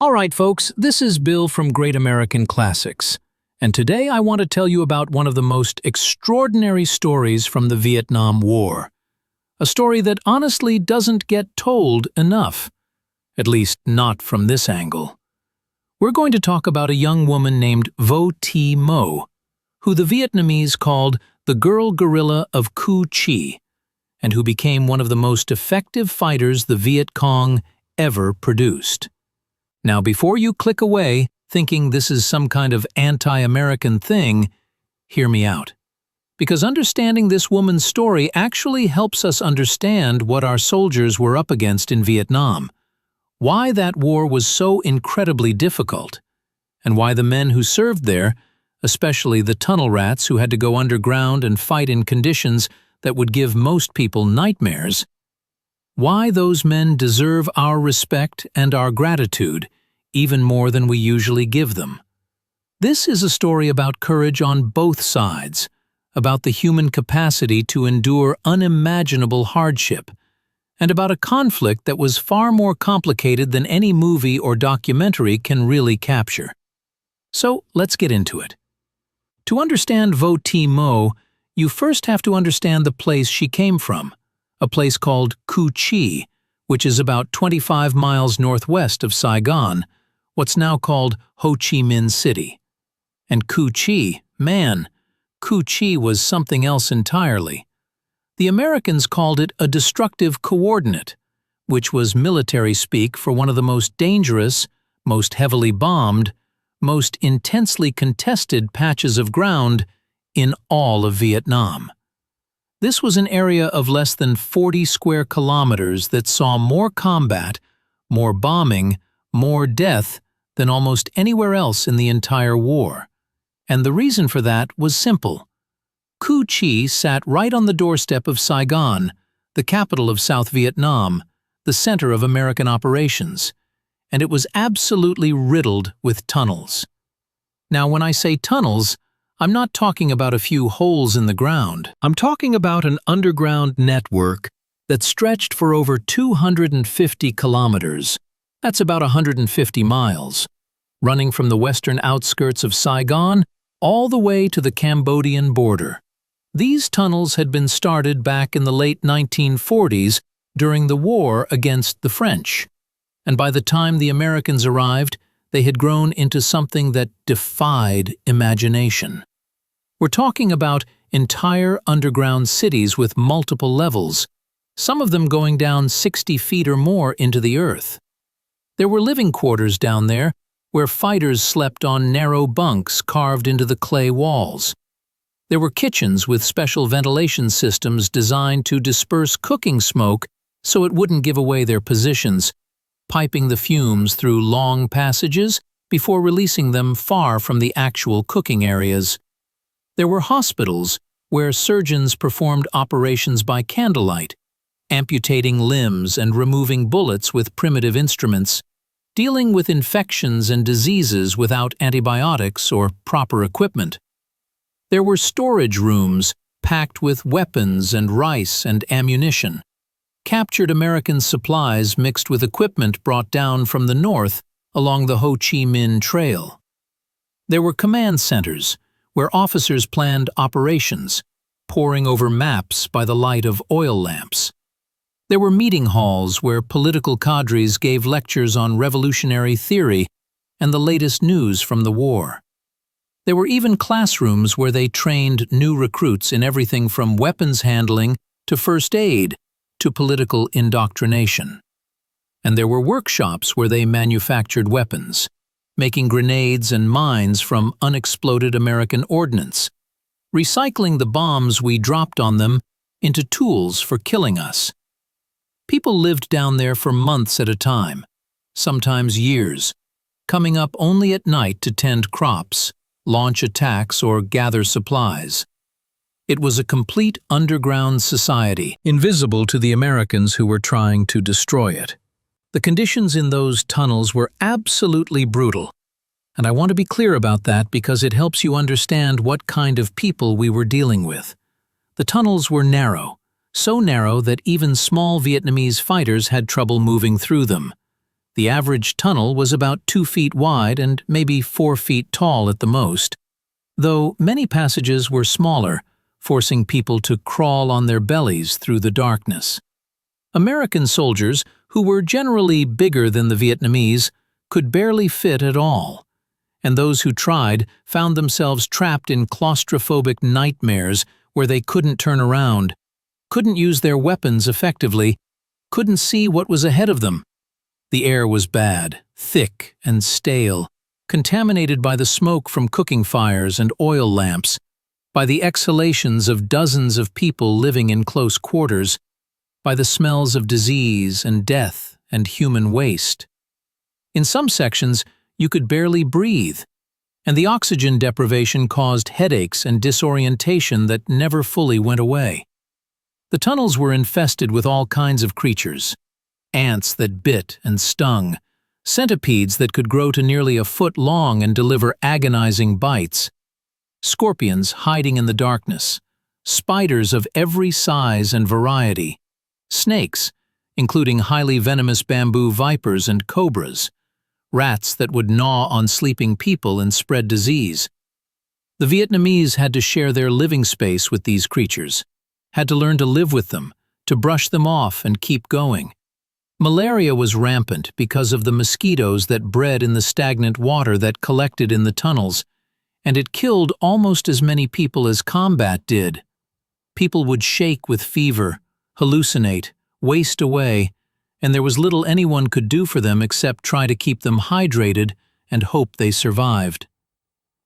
Alright folks, this is Bill from Great American Classics, and today I want to tell you about one of the most extraordinary stories from the Vietnam War. A story that honestly doesn't get told enough, at least not from this angle. We're going to talk about a young woman named Vo Thi Mo, who the Vietnamese called the girl guerrilla of Cu Chi, and who became one of the most effective fighters the Viet Cong ever produced. Now, before you click away, thinking this is some kind of anti-American thing, hear me out. Because understanding this woman's story actually helps us understand what our soldiers were up against in Vietnam, why that war was so incredibly difficult, and why the men who served there, especially the tunnel rats who had to go underground and fight in conditions that would give most people nightmares, why those men deserve our respect and our gratitude, even more than we usually give them. This is a story about courage on both sides, about the human capacity to endure unimaginable hardship, and about a conflict that was far more complicated than any movie or documentary can really capture. So let's get into it. To understand Vo Thi Mo, you first have to understand the place she came from, a place called Cu Chi, which is about 25 miles northwest of Saigon, what's now called Ho Chi Minh City. And Cu Chi, man, Cu Chi was something else entirely. The Americans called it a destructive coordinate, which was military speak for one of the most dangerous, most heavily bombed, most intensely contested patches of ground in all of Vietnam. This was an area of less than 40 square kilometers that saw more combat, more bombing, more death than almost anywhere else in the entire war. And the reason for that was simple. Cu Chi sat right on the doorstep of Saigon, the capital of South Vietnam, the center of American operations, and it was absolutely riddled with tunnels. Now, when I say tunnels, I'm not talking about a few holes in the ground. I'm talking about an underground network that stretched for over 250 kilometers. That's about 150 miles, running from the western outskirts of Saigon all the way to the Cambodian border. These tunnels had been started back in the late 1940s during the war against the French, and by the time the Americans arrived, they had grown into something that defied imagination. We're talking about entire underground cities with multiple levels, some of them going down 60 feet or more into the earth. There were living quarters down there where fighters slept on narrow bunks carved into the clay walls. There were kitchens with special ventilation systems designed to disperse cooking smoke so it wouldn't give away their positions, piping the fumes through long passages before releasing them far from the actual cooking areas. There were hospitals where surgeons performed operations by candlelight, amputating limbs and removing bullets with primitive instruments, dealing with infections and diseases without antibiotics or proper equipment. There were storage rooms packed with weapons and rice and ammunition, captured American supplies mixed with equipment brought down from the north along the Ho Chi Minh Trail. There were command centers where officers planned operations, poring over maps by the light of oil lamps. There were meeting halls where political cadres gave lectures on revolutionary theory and the latest news from the war. There were even classrooms where they trained new recruits in everything from weapons handling to first aid to political indoctrination. And there were workshops where they manufactured weapons, making grenades and mines from unexploded American ordnance, recycling the bombs we dropped on them into tools for killing us. People lived down there for months at a time, sometimes years, coming up only at night to tend crops, launch attacks, or gather supplies. It was a complete underground society, invisible to the Americans who were trying to destroy it. The conditions in those tunnels were absolutely brutal, and I want to be clear about that because it helps you understand what kind of people we were dealing with. The tunnels were narrow, so narrow that even small Vietnamese fighters had trouble moving through them. The average tunnel was about 2 feet wide and maybe 4 feet tall at the most, though many passages were smaller, forcing people to crawl on their bellies through the darkness. American soldiers, who were generally bigger than the Vietnamese, could barely fit at all, and those who tried found themselves trapped in claustrophobic nightmares where they couldn't turn around, couldn't use their weapons effectively, couldn't see what was ahead of them. The air was bad, thick and stale, contaminated by the smoke from cooking fires and oil lamps, by the exhalations of dozens of people living in close quarters, by the smells of disease and death and human waste. In some sections, you could barely breathe, and the oxygen deprivation caused headaches and disorientation that never fully went away. The tunnels were infested with all kinds of creatures: ants that bit and stung, centipedes that could grow to nearly a foot long and deliver agonizing bites, scorpions hiding in the darkness, spiders of every size and variety, snakes, including highly venomous bamboo vipers and cobras, rats that would gnaw on sleeping people and spread disease. The Vietnamese had to share their living space with these creatures, had to learn to live with them, to brush them off and keep going. Malaria was rampant because of the mosquitoes that bred in the stagnant water that collected in the tunnels, and it killed almost as many people as combat did. People would shake with fever, hallucinate, waste away, and there was little anyone could do for them except try to keep them hydrated and hope they survived.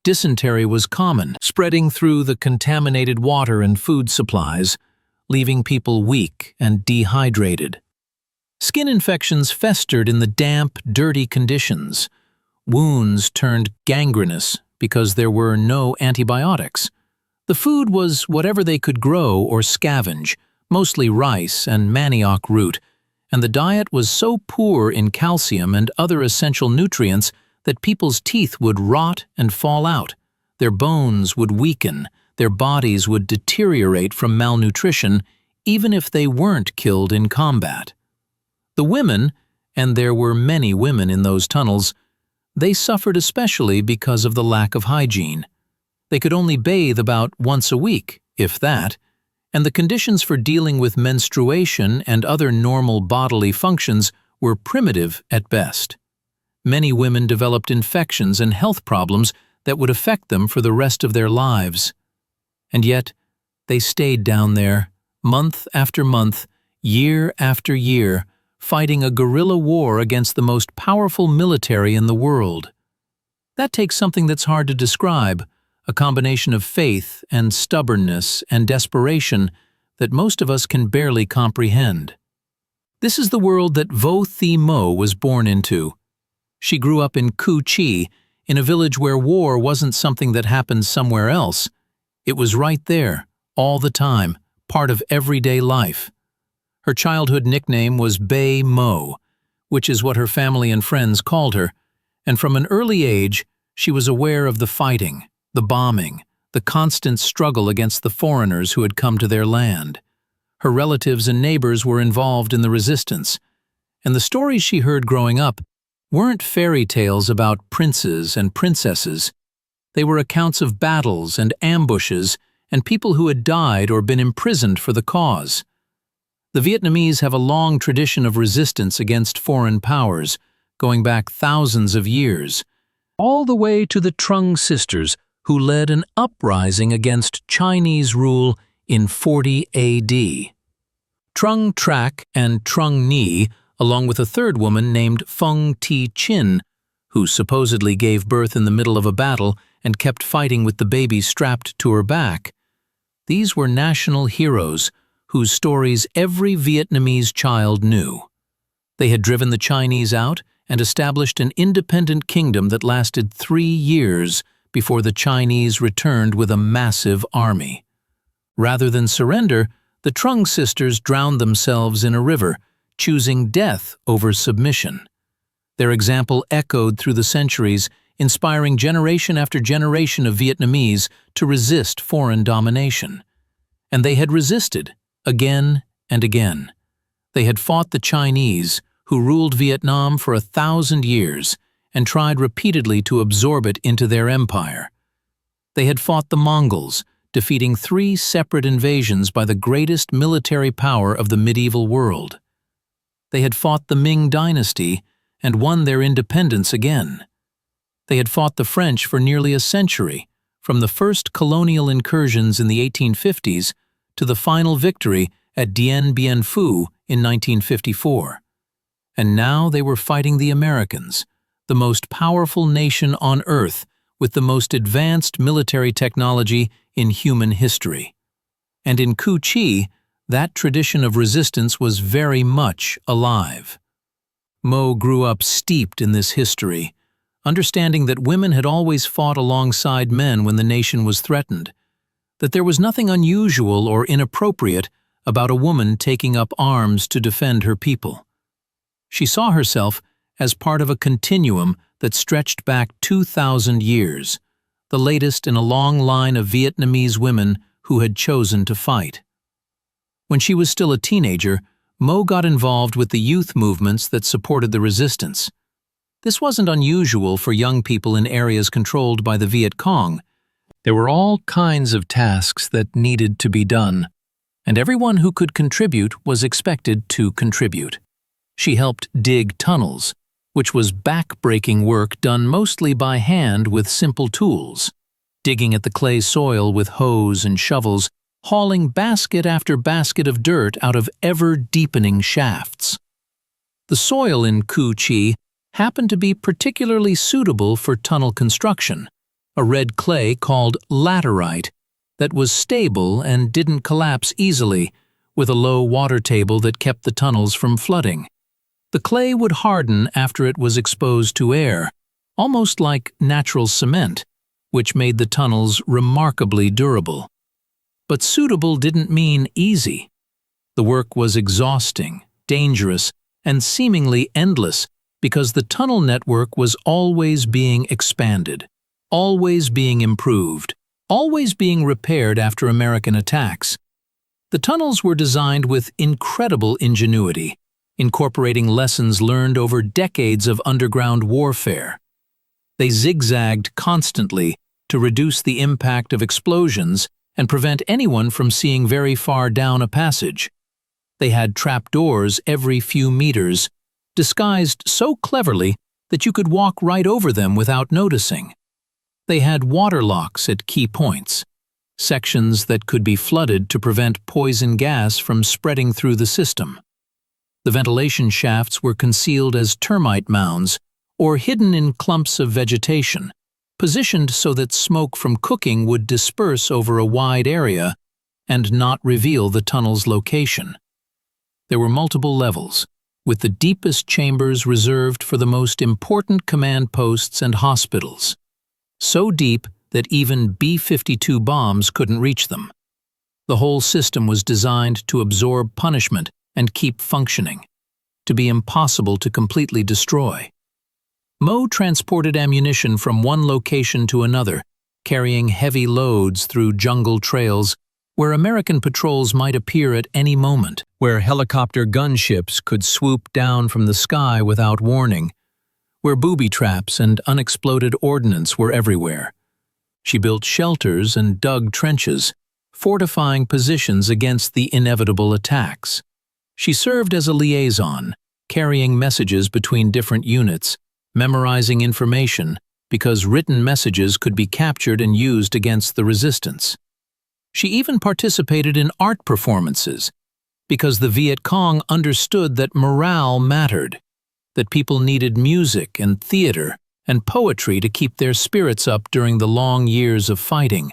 Dysentery was common, spreading through the contaminated water and food supplies, leaving people weak and dehydrated. Skin infections festered in the damp, dirty conditions. Wounds turned gangrenous because there were no antibiotics. The food was whatever they could grow or scavenge, mostly rice and manioc root, and the diet was so poor in calcium and other essential nutrients that people's teeth would rot and fall out, their bones would weaken, their bodies would deteriorate from malnutrition, even if they weren't killed in combat. The women, and there were many women in those tunnels, they suffered especially because of the lack of hygiene. They could only bathe about once a week, if that, and the conditions for dealing with menstruation and other normal bodily functions were primitive at best. Many women developed infections and health problems that would affect them for the rest of their lives. And yet, they stayed down there, month after month, year after year, fighting a guerrilla war against the most powerful military in the world. That takes something that's hard to describe, a combination of faith and stubbornness and desperation that most of us can barely comprehend. This is the world that Vo Thi Mo was born into. She grew up in Cu Chi, in a village where war wasn't something that happened somewhere else. It was right there, all the time, part of everyday life. Her childhood nickname was Bay Mo, which is what her family and friends called her, and from an early age, she was aware of the fighting, the bombing, the constant struggle against the foreigners who had come to their land. Her relatives and neighbors were involved in the resistance, and the stories she heard growing up weren't fairy tales about princes and princesses. They were accounts of battles and ambushes and people who had died or been imprisoned for the cause. The Vietnamese have a long tradition of resistance against foreign powers, going back thousands of years, all the way to the Trung sisters, who led an uprising against Chinese rule in 40 AD. Trung Trac and Trung Nhi, along with a third woman named Phung Ti Chin, who supposedly gave birth in the middle of a battle and kept fighting with the baby strapped to her back. These were national heroes whose stories every Vietnamese child knew. They had driven the Chinese out and established an independent kingdom that lasted 3 years before the Chinese returned with a massive army. Rather than surrender, the Trung sisters drowned themselves in a river, choosing death over submission. Their example echoed through the centuries, inspiring generation after generation of Vietnamese to resist foreign domination. And they had resisted, again and again. They had fought the Chinese, who ruled Vietnam for 1,000 years and tried repeatedly to absorb it into their empire. They had fought the Mongols, defeating 3 separate invasions by the greatest military power of the medieval world. They had fought the Ming dynasty and won their independence again. They had fought the French for nearly a century, from the first colonial incursions in the 1850s to the final victory at Dien Bien Phu in 1954. And now they were fighting the Americans, the most powerful nation on Earth with the most advanced military technology in human history. And in Khe Sanh, that tradition of resistance was very much alive. Mo grew up steeped in this history, understanding that women had always fought alongside men when the nation was threatened, that there was nothing unusual or inappropriate about a woman taking up arms to defend her people. She saw herself as part of a continuum that stretched back 2,000 years, the latest in a long line of Vietnamese women who had chosen to fight. When she was still a teenager, Mo got involved with the youth movements that supported the resistance. This wasn't unusual for young people in areas controlled by the Viet Cong. There were all kinds of tasks that needed to be done, and everyone who could contribute was expected to contribute. She helped dig tunnels, which was back-breaking work done mostly by hand with simple tools, digging at the clay soil with hoes and shovels, hauling basket after basket of dirt out of ever-deepening shafts. The soil in Khe Sanh happened to be particularly suitable for tunnel construction, a red clay called laterite that was stable and didn't collapse easily, with a low water table that kept the tunnels from flooding. The clay would harden after it was exposed to air, almost like natural cement, which made the tunnels remarkably durable. But suitable didn't mean easy. The work was exhausting, dangerous, and seemingly endless because the tunnel network was always being expanded, always being improved, always being repaired after American attacks. The tunnels were designed with incredible ingenuity, incorporating lessons learned over decades of underground warfare. They zigzagged constantly to reduce the impact of explosions and prevent anyone from seeing very far down a passage. They had trapdoors every few meters, disguised so cleverly that you could walk right over them without noticing. They had water locks at key points, sections that could be flooded to prevent poison gas from spreading through the system. The ventilation shafts were concealed as termite mounds or hidden in clumps of vegetation, positioned so that smoke from cooking would disperse over a wide area and not reveal the tunnel's location. There were multiple levels, with the deepest chambers reserved for the most important command posts and hospitals, so deep that even B-52 bombs couldn't reach them. The whole system was designed to absorb punishment and keep functioning, to be impossible to completely destroy. Mo transported ammunition from one location to another, carrying heavy loads through jungle trails where American patrols might appear at any moment, where helicopter gunships could swoop down from the sky without warning, where booby traps and unexploded ordnance were everywhere. She built shelters and dug trenches, fortifying positions against the inevitable attacks. She served as a liaison, carrying messages between different units, memorizing information because written messages could be captured and used against the resistance. She even participated in art performances because the Viet Cong understood that morale mattered, that people needed music and theater and poetry to keep their spirits up during the long years of fighting.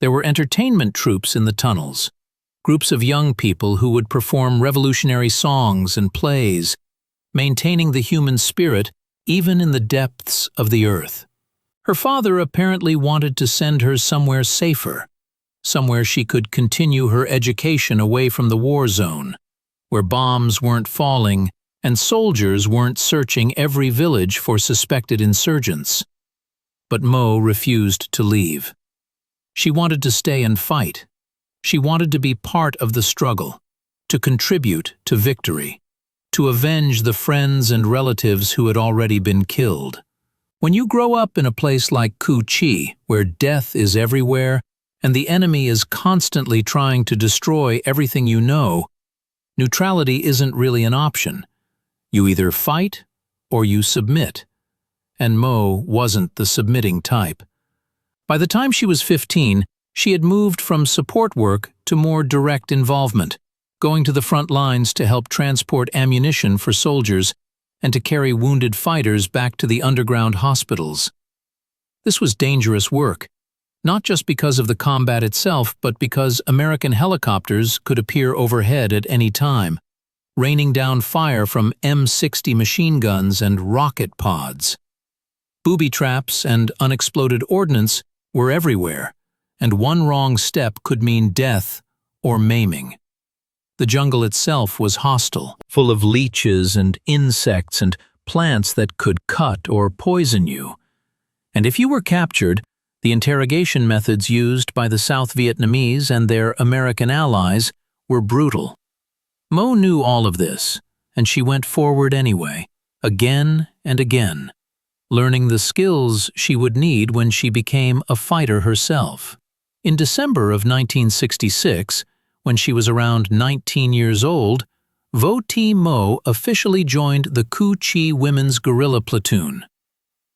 There were entertainment troupes in the tunnels, groups of young people who would perform revolutionary songs and plays, maintaining the human spirit even in the depths of the earth. Her father apparently wanted to send her somewhere safer, somewhere she could continue her education away from the war zone, where bombs weren't falling and soldiers weren't searching every village for suspected insurgents. But Mo refused to leave. She wanted to stay and fight. She wanted to be part of the struggle, to contribute to victory. to avenge the friends and relatives who had already been killed. When you grow up in a place like Khe Sanh, where death is everywhere and the enemy is constantly trying to destroy everything you know, neutrality isn't really an option. You either fight or you submit. And Mo wasn't the submitting type. By the time she was 15, she had moved from support work to more direct involvement, going to the front lines to help transport ammunition for soldiers and to carry wounded fighters back to the underground hospitals. This was dangerous work, not just because of the combat itself, but because American helicopters could appear overhead at any time, raining down fire from M60 machine guns and rocket pods. Booby traps and unexploded ordnance were everywhere, and one wrong step could mean death or maiming. The jungle itself was hostile, full of leeches and insects and plants that could cut or poison you. And if you were captured, the interrogation methods used by the South Vietnamese and their American allies were brutal. Mo knew all of this, and she went forward anyway, again and again, learning the skills she would need when she became a fighter herself. In December of 1966, when she was around 19 years old, Vo Thi Mo officially joined the Khe Sanh Women's Guerrilla Platoon.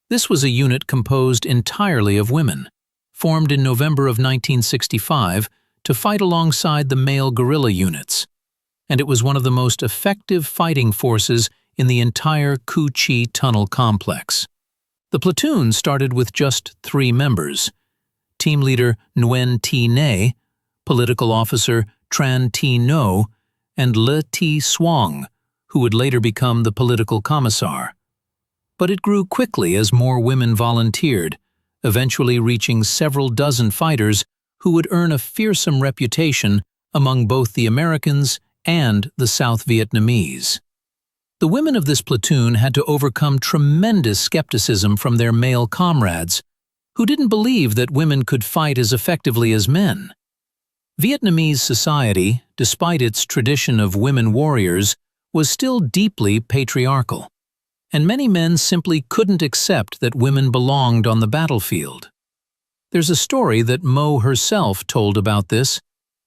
This was a unit composed entirely of women, formed in November of 1965 to fight alongside the male guerrilla units, and it was one of the most effective fighting forces in the entire Khe Sanh tunnel complex. The platoon started with just 3 members: team leader Nguyen Thi Nay, political officer Tran Thi No, and Le Thi Xuong, who would later become the political commissar. But it grew quickly as more women volunteered, eventually reaching several dozen fighters who would earn a fearsome reputation among both the Americans and the South Vietnamese. The women of this platoon had to overcome tremendous skepticism from their male comrades, who didn't believe that women could fight as effectively as men. Vietnamese society, despite its tradition of women warriors, was still deeply patriarchal, and many men simply couldn't accept that women belonged on the battlefield. There's a story that Mo herself told about this,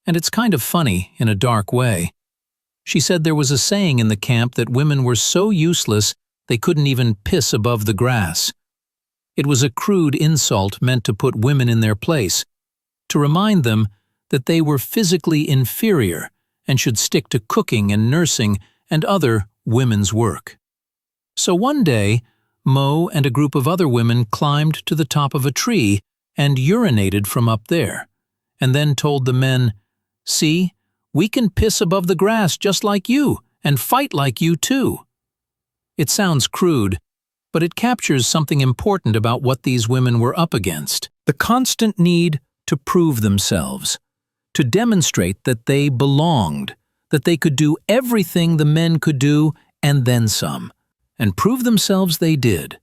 and it's kind of funny in a dark way. She said there was a saying in the camp that women were so useless they couldn't even piss above the grass. It was a crude insult meant to put women in their place, to remind them that they were physically inferior and should stick to cooking and nursing and other women's work. So one day, Mo and a group of other women climbed to the top of a tree and urinated from up there, and then told the men, "See, we can piss above the grass just like you and fight like you too." It sounds crude, but it captures something important about what these women were up against: the constant need to prove themselves, to demonstrate that they belonged, that they could do everything the men could do and then some, and prove themselves they did.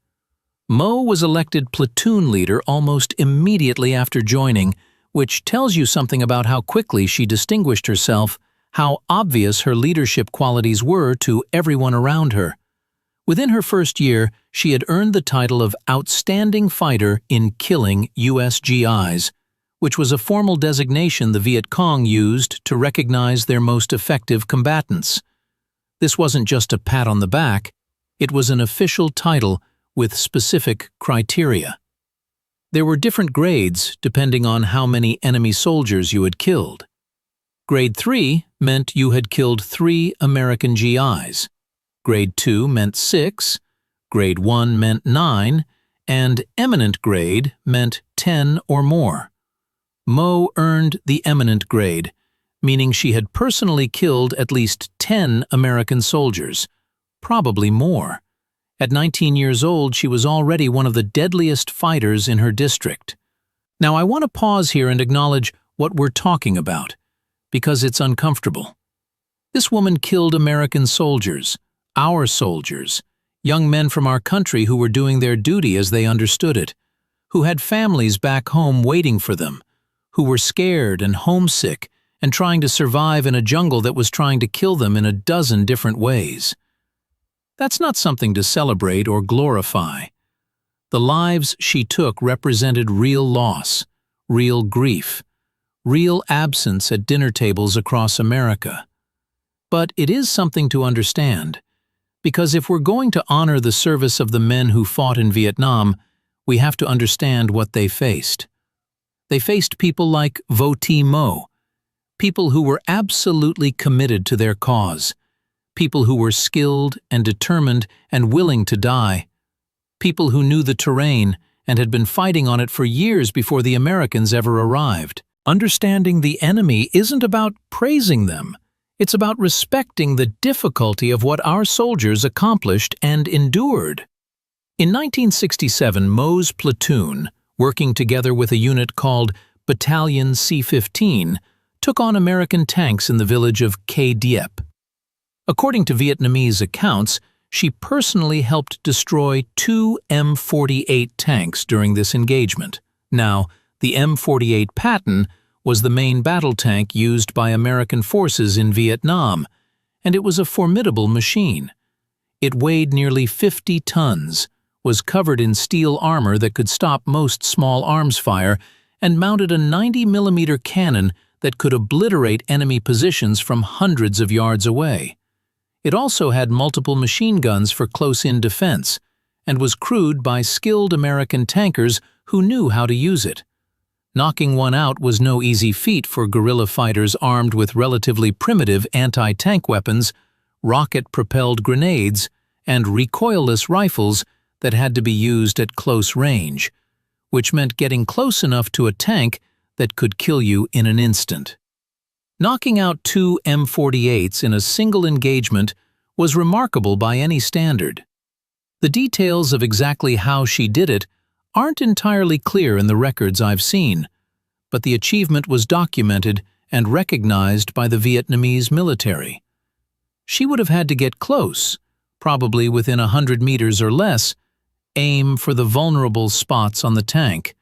Mo was elected platoon leader almost immediately after joining, which tells you something about how quickly she distinguished herself, how obvious her leadership qualities were to everyone around her. Within her first year, she had earned the title of Outstanding Fighter in Killing U.S. GIs, which was a formal designation the Viet Cong used to recognize their most effective combatants. This wasn't just a pat on the back, it was an official title with specific criteria. There were different grades depending on how many enemy soldiers you had killed. Grade 3 meant you had killed 3 American GIs. Grade 2 meant 6, Grade 1 meant 9, and eminent grade meant 10 or more. Mo earned the eminent grade, meaning she had personally killed at least 10 American soldiers, probably more. At 19 years old, she was already one of the deadliest fighters in her district. Now I want to pause here and acknowledge what we're talking about, because it's uncomfortable. This woman killed American soldiers, our soldiers, young men from our country who were doing their duty as they understood it, who had families back home waiting for them, who were scared and homesick and trying to survive in a jungle that was trying to kill them in a dozen different ways. That's not something to celebrate or glorify. The lives she took represented real loss, real grief, real absence at dinner tables across America. But it is something to understand, because if we're going to honor the service of the men who fought in Vietnam, we have to understand what they faced. They faced people like Vo Thi Mo, people who were absolutely committed to their cause, people who were skilled and determined and willing to die, people who knew the terrain and had been fighting on it for years before the Americans ever arrived. Understanding the enemy isn't about praising them. It's about respecting the difficulty of what our soldiers accomplished and endured. In 1967, Mo's platoon, working together with a unit called Battalion C-15, took on American tanks in the village of Khe Diep. According to Vietnamese accounts, she personally helped destroy 2 M48 tanks during this engagement. Now, the M48 Patton was the main battle tank used by American forces in Vietnam, and it was a formidable machine. It weighed nearly 50 tons, was covered in steel armor that could stop most small arms fire, and mounted a 90mm cannon that could obliterate enemy positions from hundreds of yards away. It also had multiple machine guns for close-in defense, and was crewed by skilled American tankers who knew how to use it. Knocking one out was no easy feat for guerrilla fighters armed with relatively primitive anti-tank weapons, rocket-propelled grenades, and recoilless rifles that had to be used at close range, which meant getting close enough to a tank that could kill you in an instant. Knocking out 2 M48s in a single engagement was remarkable by any standard. The details of exactly how she did it aren't entirely clear in the records I've seen, but the achievement was documented and recognized by the Vietnamese military. She would have had to get close, probably within 100 meters or less, aim for the vulnerable spots on the tank,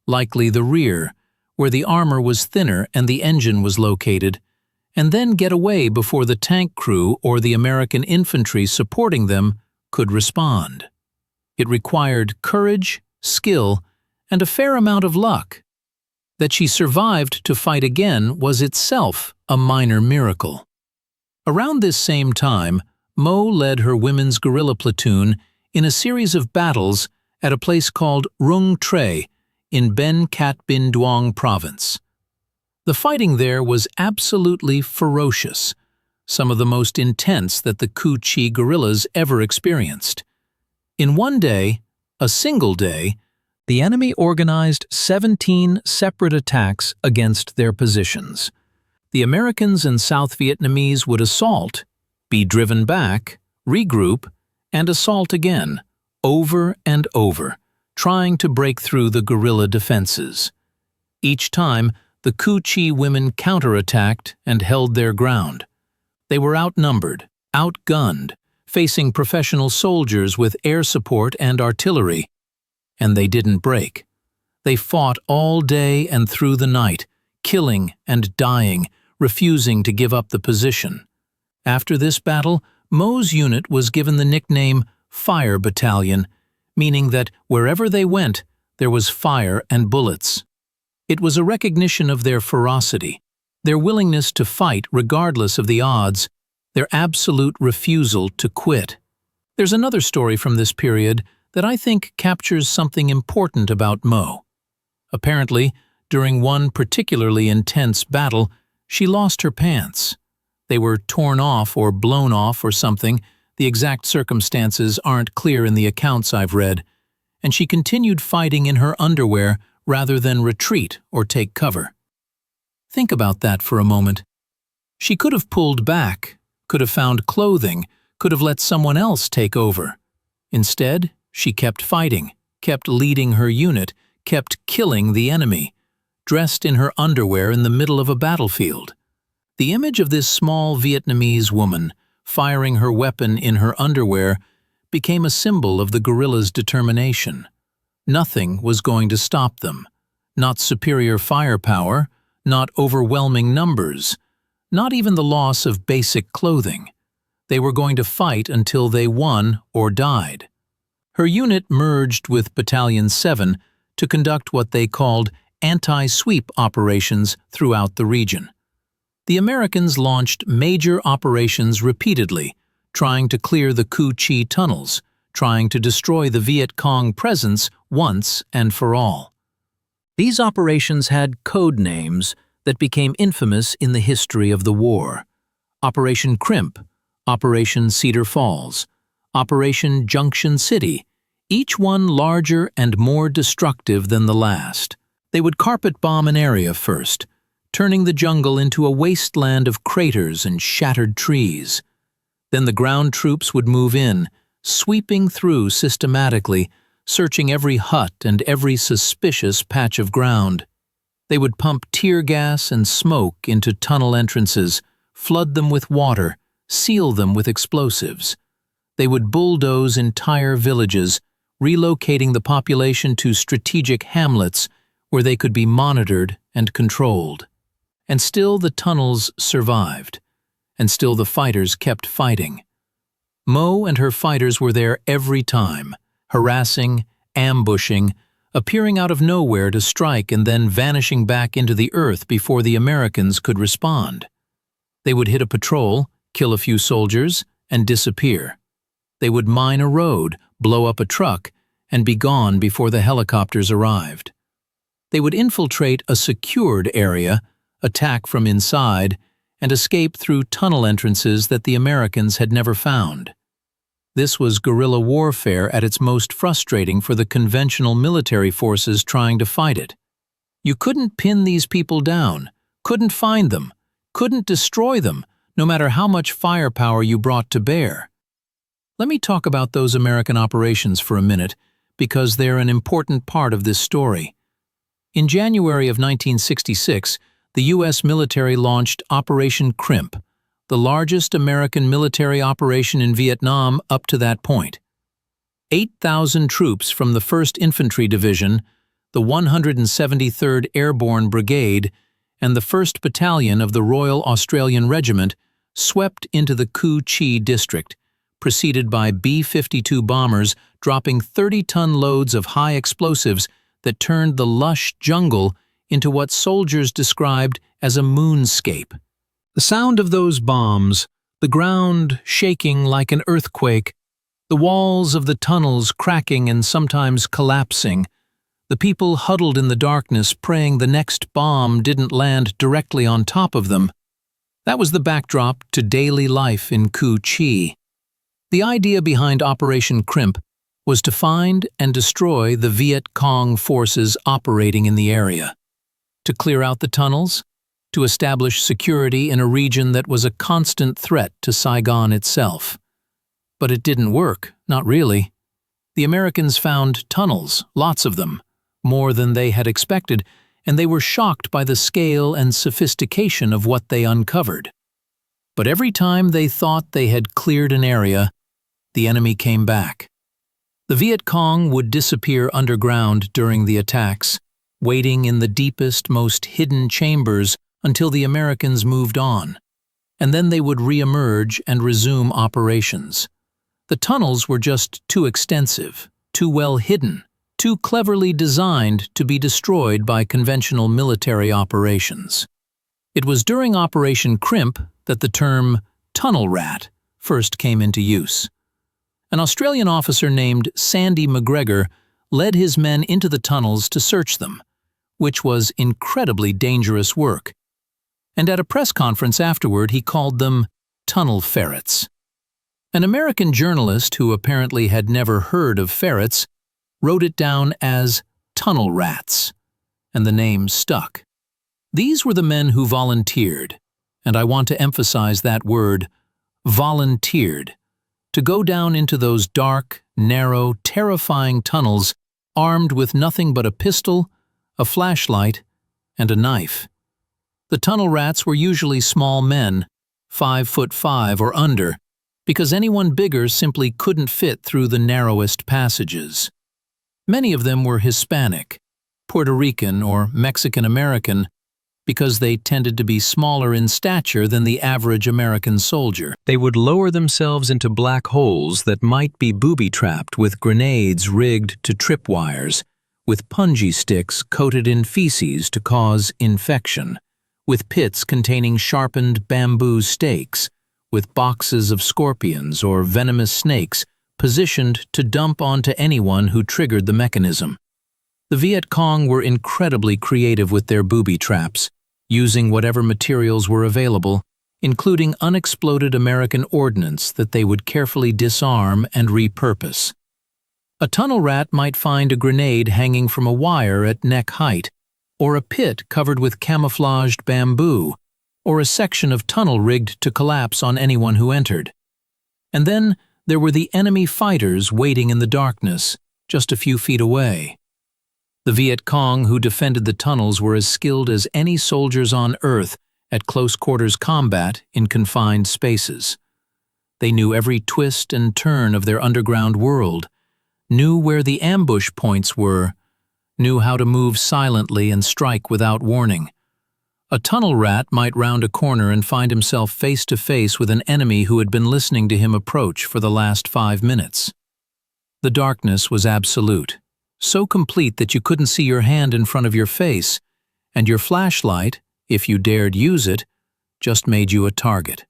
likely the rear, where the armor was thinner and the engine was located, and then get away before the tank crew or the American infantry supporting them could respond. It required courage, skill, and a fair amount of luck. That she survived to fight again was itself a minor miracle. Around this same time, Mo led her women's guerrilla platoon in a series of battles at a place called Rung Tre in Ben Cat Bin Duong province. The fighting there was absolutely ferocious, some of the most intense that the Cu Chi guerrillas ever experienced. In one day, a single day, the enemy organized 17 separate attacks against their positions. The Americans and South Vietnamese would assault, be driven back, regroup, and assault again, over and over, trying to break through the guerrilla defenses. Each time, the Cu Chi women counterattacked and held their ground. They were outnumbered, outgunned, facing professional soldiers with air support and artillery. And they didn't break. They fought all day and through the night, killing and dying, refusing to give up the position. After this battle, Mo's unit was given the nickname Fire Battalion, meaning that wherever they went, there was fire and bullets. It was a recognition of their ferocity, their willingness to fight regardless of the odds, their absolute refusal to quit. There's another story from this period that I think captures something important about Mo. Apparently, during one particularly intense battle, she lost her pants. They were torn off or blown off or something. The exact circumstances aren't clear in the accounts I've read, and she continued fighting in her underwear rather than retreat or take cover. Think about that for a moment. She could have pulled back, could have found clothing, could have let someone else take over. Instead, she kept fighting, kept leading her unit, kept killing the enemy, dressed in her underwear in the middle of a battlefield. The image of this small Vietnamese woman, firing her weapon in her underwear, became a symbol of the guerrillas' determination. Nothing was going to stop them. Not superior firepower, not overwhelming numbers, not even the loss of basic clothing. They were going to fight until they won or died. Her unit merged with Battalion 7 to conduct what they called anti-sweep operations throughout the region. The Americans launched major operations repeatedly, trying to clear the Khe Sanh tunnels, trying to destroy the Viet Cong presence once and for all. These operations had code names that became infamous in the history of the war. Operation Crimp, Operation Cedar Falls, Operation Junction City, each one larger and more destructive than the last. They would carpet bomb an area first, turning the jungle into a wasteland of craters and shattered trees. Then the ground troops would move in, sweeping through systematically, searching every hut and every suspicious patch of ground. They would pump tear gas and smoke into tunnel entrances, flood them with water, seal them with explosives. They would bulldoze entire villages, relocating the population to strategic hamlets where they could be monitored and controlled. And still the tunnels survived, and still the fighters kept fighting. Mo and her fighters were there every time, harassing, ambushing, appearing out of nowhere to strike and then vanishing back into the earth before the Americans could respond. They would hit a patrol, kill a few soldiers, and disappear. They would mine a road, blow up a truck, and be gone before the helicopters arrived. They would infiltrate a secured area, attack from inside, and escape through tunnel entrances that the Americans had never found. This was guerrilla warfare at its most frustrating for the conventional military forces trying to fight it. You couldn't pin these people down, couldn't find them, couldn't destroy them, no matter how much firepower you brought to bear. Let me talk about those American operations for a minute, because they're an important part of this story. In January of 1966, the U.S. military launched Operation Crimp, the largest American military operation in Vietnam up to that point. 8,000 troops from the 1st Infantry Division, the 173rd Airborne Brigade, and the 1st Battalion of the Royal Australian Regiment swept into the Khe Sanh district, preceded by B-52 bombers dropping 30-ton loads of high explosives that turned the lush jungle into what soldiers described as a moonscape. The sound of those bombs, the ground shaking like an earthquake, the walls of the tunnels cracking and sometimes collapsing, the people huddled in the darkness praying the next bomb didn't land directly on top of them. That was the backdrop to daily life in Khe Sanh. The idea behind Operation Crimp was to find and destroy the Viet Cong forces operating in the area, to clear out the tunnels, to establish security in a region that was a constant threat to Saigon itself. But it didn't work, not really. The Americans found tunnels, lots of them, more than they had expected, and they were shocked by the scale and sophistication of what they uncovered. But every time they thought they had cleared an area, the enemy came back. The Viet Cong would disappear underground during the attacks, waiting in the deepest, most hidden chambers until the Americans moved on, and then they would re-emerge and resume operations. The tunnels were just too extensive, too well hidden, too cleverly designed to be destroyed by conventional military operations. It was during Operation Crimp that the term tunnel rat first came into use. An Australian officer named Sandy McGregor led his men into the tunnels to search them, which was incredibly dangerous work. And at a press conference afterward, he called them tunnel ferrets. An American journalist who apparently had never heard of ferrets wrote it down as tunnel rats, and the name stuck. These were the men who volunteered, and I want to emphasize that word, volunteered, to go down into those dark, narrow, terrifying tunnels armed with nothing but a pistol, a flashlight, and a knife. The tunnel rats were usually small men, 5'5" or under, because anyone bigger simply couldn't fit through the narrowest passages. Many of them were Hispanic, Puerto Rican or Mexican American, because they tended to be smaller in stature than the average American soldier. They would lower themselves into black holes that might be booby-trapped with grenades rigged to tripwires, with punji sticks coated in feces to cause infection, with pits containing sharpened bamboo stakes, with boxes of scorpions or venomous snakes positioned to dump onto anyone who triggered the mechanism. The Viet Cong were incredibly creative with their booby traps, using whatever materials were available, including unexploded American ordnance that they would carefully disarm and repurpose. A tunnel rat might find a grenade hanging from a wire at neck height, or a pit covered with camouflaged bamboo, or a section of tunnel rigged to collapse on anyone who entered. And then there were the enemy fighters waiting in the darkness, just a few feet away. The Viet Cong who defended the tunnels were as skilled as any soldiers on Earth at close-quarters combat in confined spaces. They knew every twist and turn of their underground world, knew where the ambush points were, knew how to move silently and strike without warning. A tunnel rat might round a corner and find himself face to face with an enemy who had been listening to him approach for the last 5 minutes. The darkness was absolute, so complete that you couldn't see your hand in front of your face, and your flashlight, if you dared use it, just made you a target.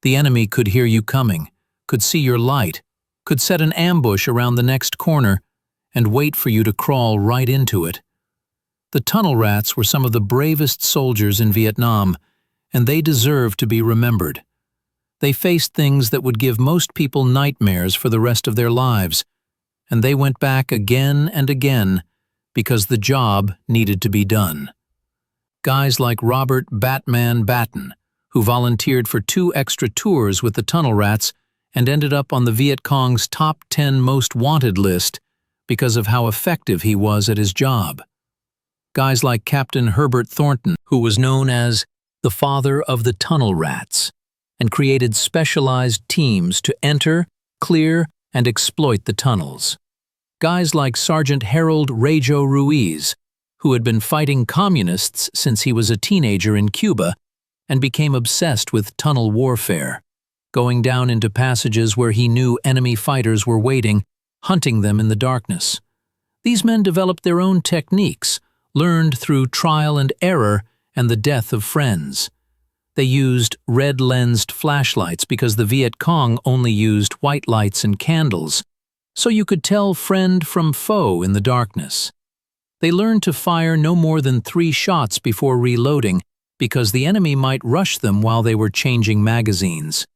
The enemy could hear you coming, could see your light, could set an ambush around the next corner, and wait for you to crawl right into it. The tunnel rats were some of the bravest soldiers in Vietnam, and they deserve to be remembered. They faced things that would give most people nightmares for the rest of their lives, and they went back again and again because the job needed to be done. Guys like Robert "Batman" Batten, who volunteered for 2 extra tours with the tunnel rats and ended up on the Viet Cong's top 10 most wanted list because of how effective he was at his job. Guys like Captain Herbert Thornton, who was known as the father of the tunnel rats, and created specialized teams to enter, clear, and exploit the tunnels. Guys like Sergeant Harold Rejo Ruiz, who had been fighting communists since he was a teenager in Cuba and became obsessed with tunnel warfare, going down into passages where he knew enemy fighters were waiting, hunting them in the darkness. These men developed their own techniques, learned through trial and error and the death of friends. They used red-lensed flashlights because the Viet Cong only used white lights and candles, so you could tell friend from foe in the darkness. They learned to fire no more than 3 shots before reloading because the enemy might rush them while they were changing magazines.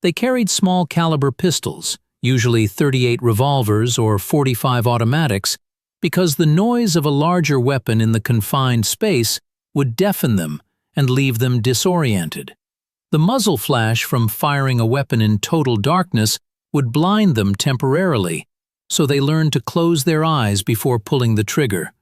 They carried small-caliber pistols, usually .38 revolvers or .45 automatics, because the noise of a larger weapon in the confined space would deafen them and leave them disoriented. The muzzle flash from firing a weapon in total darkness would blind them temporarily, so they learned to close their eyes before pulling the trigger.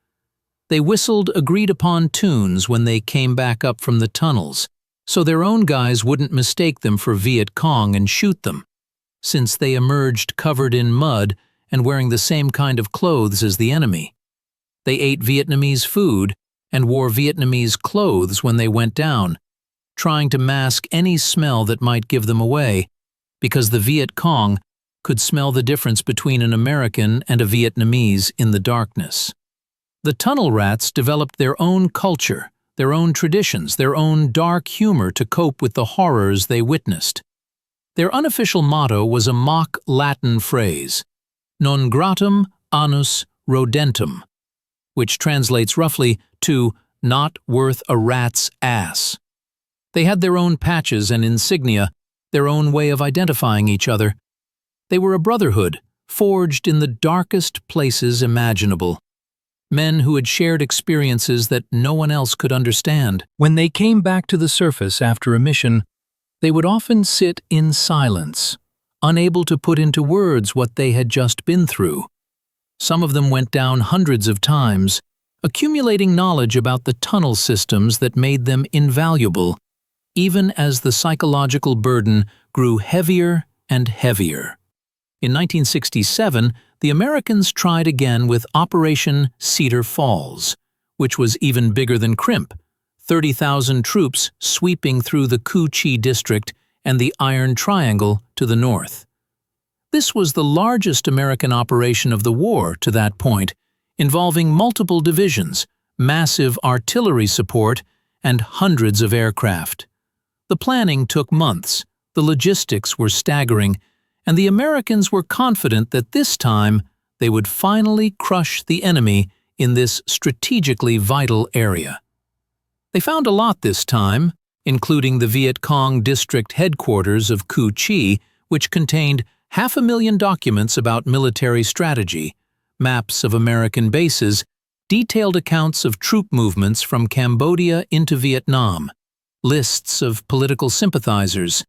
They whistled agreed-upon tunes when they came back up from the tunnels, so their own guys wouldn't mistake them for Viet Cong and shoot them, since they emerged covered in mud and wearing the same kind of clothes as the enemy. They ate Vietnamese food and wore Vietnamese clothes when they went down, trying to mask any smell that might give them away, because the Viet Cong could smell the difference between an American and a Vietnamese in the darkness. The tunnel rats developed their own culture, their own traditions, their own dark humor to cope with the horrors they witnessed. Their unofficial motto was a mock Latin phrase, non gratum anus rodentum, which translates roughly to not worth a rat's ass. They had their own patches and insignia, their own way of identifying each other. They were a brotherhood, forged in the darkest places imaginable. Men who had shared experiences that no one else could understand. When they came back to the surface after a mission, they would often sit in silence, unable to put into words what they had just been through. Some of them went down hundreds of times, accumulating knowledge about the tunnel systems that made them invaluable, even as the psychological burden grew heavier and heavier. In 1967, the Americans tried again with Operation Cedar Falls, which was even bigger than Crimp, 30,000 troops sweeping through the Khe Sanh district and the Iron Triangle to the north. This was the largest American operation of the war to that point, involving multiple divisions, massive artillery support, and hundreds of aircraft. The planning took months, the logistics were staggering, and the Americans were confident that this time they would finally crush the enemy in this strategically vital area. They found a lot this time, including the Viet Cong district headquarters of Khe Sanh, which contained 500,000 documents about military strategy, maps of American bases, detailed accounts of troop movements from Cambodia into Vietnam, lists of political sympathizers,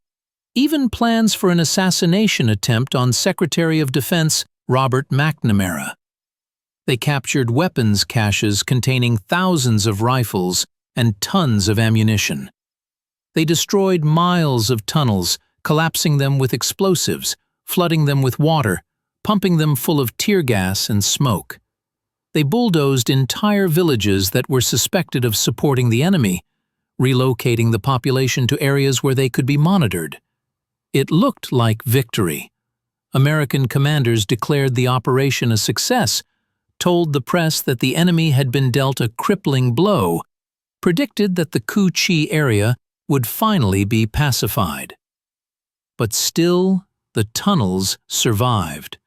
even plans for an assassination attempt on Secretary of Defense Robert McNamara. They captured weapons caches containing thousands of rifles and tons of ammunition. They destroyed miles of tunnels, collapsing them with explosives, flooding them with water, pumping them full of tear gas and smoke. They bulldozed entire villages that were suspected of supporting the enemy, relocating the population to areas where they could be monitored. It looked like victory. American commanders declared the operation a success, told the press that the enemy had been dealt a crippling blow, predicted that the Khe Sanh area would finally be pacified. But still, the tunnels survived.